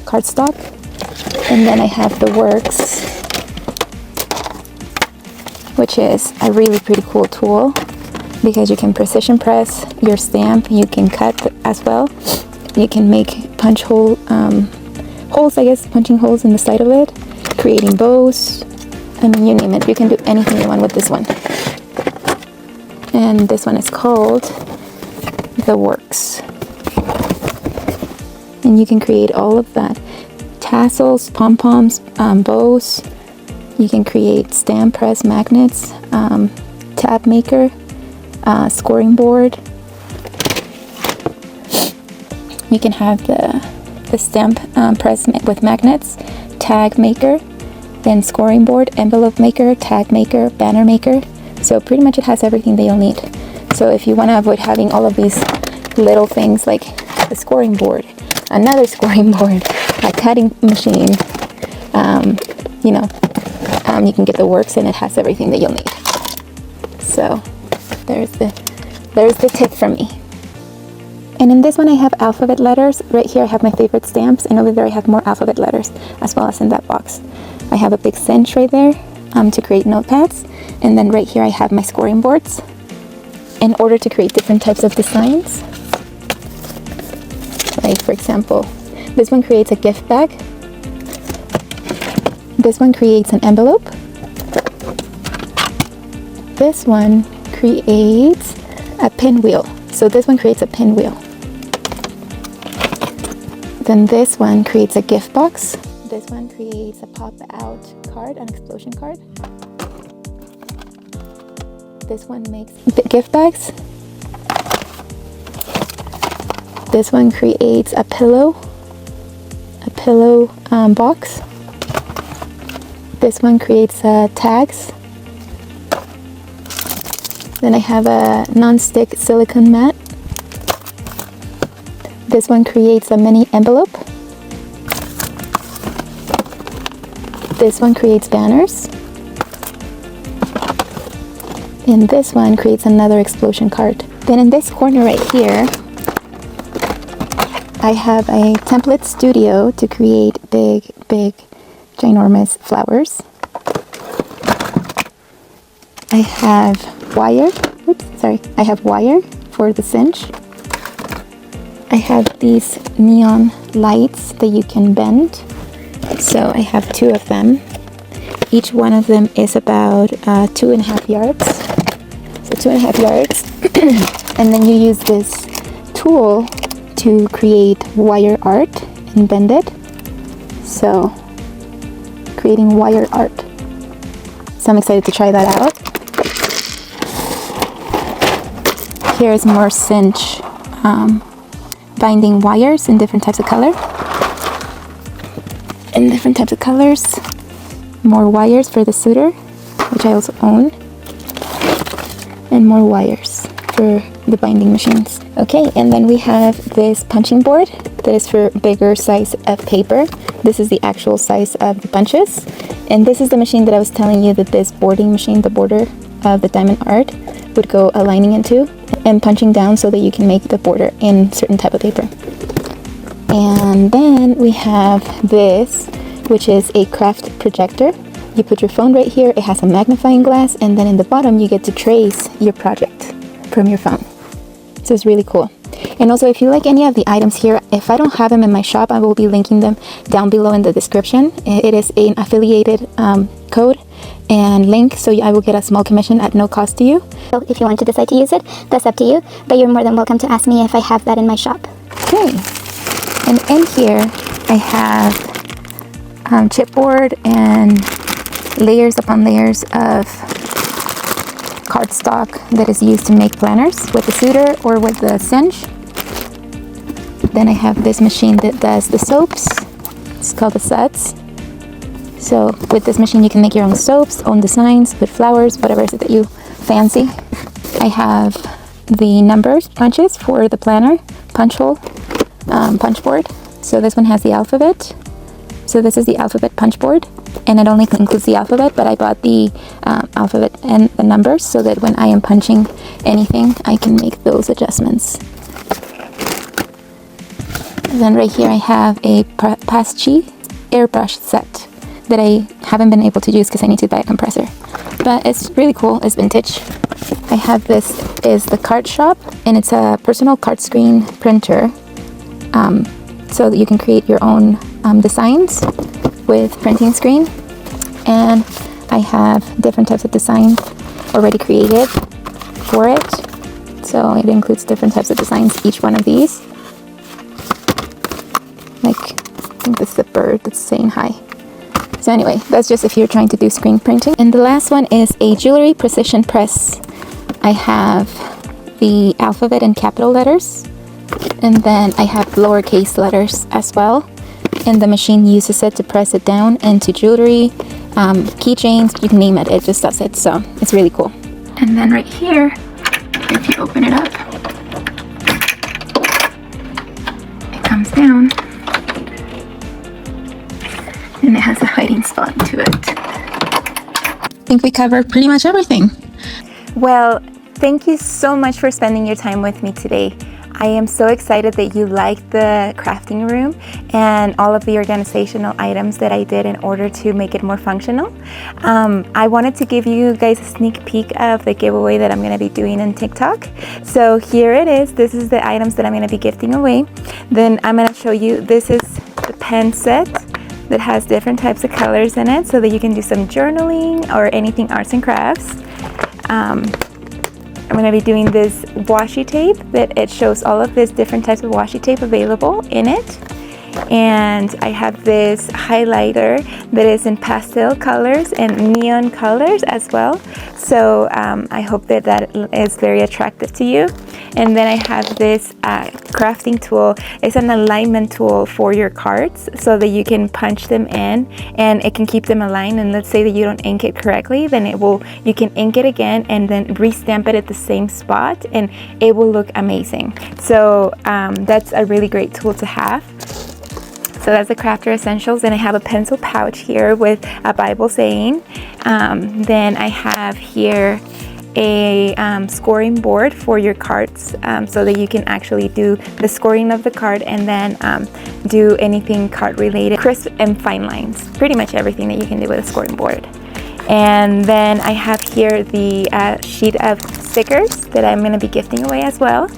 cardstock. And then I have the works, which is a really pretty cool tool because you can precision press your stamp. You can cut as well. You can make punch holes, I guess, punching holes in the side of it, creating bows. I mean, you name it. You can do anything you want with this one. And this one is called the Works. And you can create all of that. Tassels, pom-poms, bows. You can create stamp press magnets, tab maker, scoring board. You can have the stamp press with magnets, tag maker, then scoring board, envelope maker, tag maker, banner maker. So pretty much it has everything that you'll need. So if you want to avoid having all of these little things like the scoring board, another scoring board, a cutting machine, you can get the Works and it has everything that you'll need. So there's the tip from me. And in this one I have alphabet letters. Right here I have my favorite stamps, and over there I have more alphabet letters, as well as in that box. I have a big cinch right there to create notepads, and then right here I have my scoring boards in order to create different types of designs. Like for example, this one creates a gift bag. This one creates an envelope. This one creates a pinwheel. So this one creates a pinwheel. Then this one creates a gift box. This one creates a pop-out card, an explosion card. This one makes gift bags. This one creates a pillow box. This one creates tags. Then I have a non-stick silicone mat. This one creates a mini envelope. This one creates banners. And this one creates another explosion card. Then in this corner right here, I have a template studio to create big, ginormous flowers. I have wire. I have wire for the cinch. I have these neon lights that you can bend. So I have 2 of them. Each one of them is about 2.5 yards. So 2.5 yards. And then you use this tool to create wire art and bend it. So creating wire art. So I'm excited to try that out. Here's more cinch binding wires in different types of color. In different types of colors. more wires for the suitor, which I also own, and more wires for the binding machines. Okay, and then we have this punching board that is for bigger size of paper. This is the actual size of the punches, and this is the machine that I was telling you that this boarding machine, the border of the diamond art, would go aligning into and punching down so that you can make the border in certain type of paper. And then we have this, which is a craft projector. You put your phone right here, it has a magnifying glass, and then in the bottom you get to trace your project from your phone. So it's really cool. And also, if you like any of the items here, if I don't have them in my shop, I will be linking them down below in the description. It is an affiliated code and link, so I will get a small commission at no cost to you.
So if you want to decide to use it, that's up to you, but you're more than welcome to ask me if I have that in my shop.
Okay, and in here I have chipboard and layers upon layers of cardstock that is used to make planners with the suitor or with the cinch. Then I have this machine that does the soaps. It's called the sets. So with this machine you can make your own soaps, own designs, put flowers, whatever it is that you fancy. I have the numbers punches for the planner, punch hole, punch board. So this one has the alphabet. So this is the alphabet punch board, and it only includes the alphabet, but I bought the alphabet and the numbers so that when I am punching anything, I can make those adjustments. And then right here I have a Paschi airbrush set that I haven't been able to use because I need to buy a compressor. But it's really cool, it's vintage. I have this is the Card Shop, and it's a personal card screen printer, so that you can create your own designs with printing screen. And I have different types of design already created for it, so it includes different types of designs, each one of these. Like, I think this is the bird that's saying hi. So anyway, that's just if you're trying to do screen printing. And the last one is a jewelry precision press. I have the alphabet and capital letters, and then I have lowercase letters as well. And the machine uses it to press it down into jewelry, keychains, you can name it, it just does it. So it's really cool. And then right here, if you open it up, it comes down, and it has a hiding spot to it. I think we covered pretty much everything. Well, thank you so much for spending your time with me today. I am so excited that you liked the crafting room and all of the organizational items that I did in order to make it more functional. I wanted to give you guys a sneak peek of the giveaway that I'm going to be doing on TikTok. So here it is. This is the items that I'm going to be gifting away. Then I'm going to show you, this is the pen set that has different types of colors in it so that you can do some journaling or anything arts and crafts. I'm going to be doing this washi tape that it shows all of these different types of washi tape available in it. And I have this highlighter that is in pastel colors and neon colors as well. So I hope that that is very attractive to you. And then I have this crafting tool. It's an alignment tool for your cards so that you can punch them in and it can keep them aligned. And let's say that you don't ink it correctly, then you can ink it again and then re-stamp it at the same spot and it will look amazing. So that's a really great tool to have. So that's the Crafter Essentials, and I have a pencil pouch here with a Bible saying. Then I have here a scoring board for your cards so that you can actually do the scoring of the card and then do anything card related, crisp and fine lines, pretty much everything that you can do with a scoring board. And then I have here the sheet of stickers that I'm going to be gifting away as well.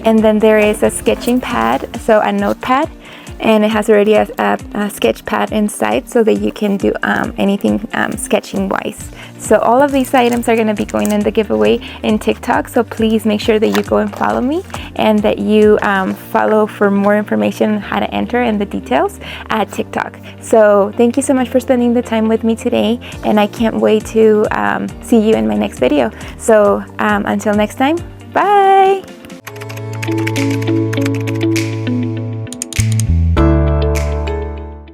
And then there is a sketching pad, so a notepad. And it has already a sketch pad inside so that you can do anything sketching wise. So all of these items are going to be going in the giveaway in TikTok, so please make sure that you go and follow me and that you follow for more information on how to enter and the details at TikTok. So thank you so much for spending the time with me today, and I can't wait to see you in my next video. So until next time, bye!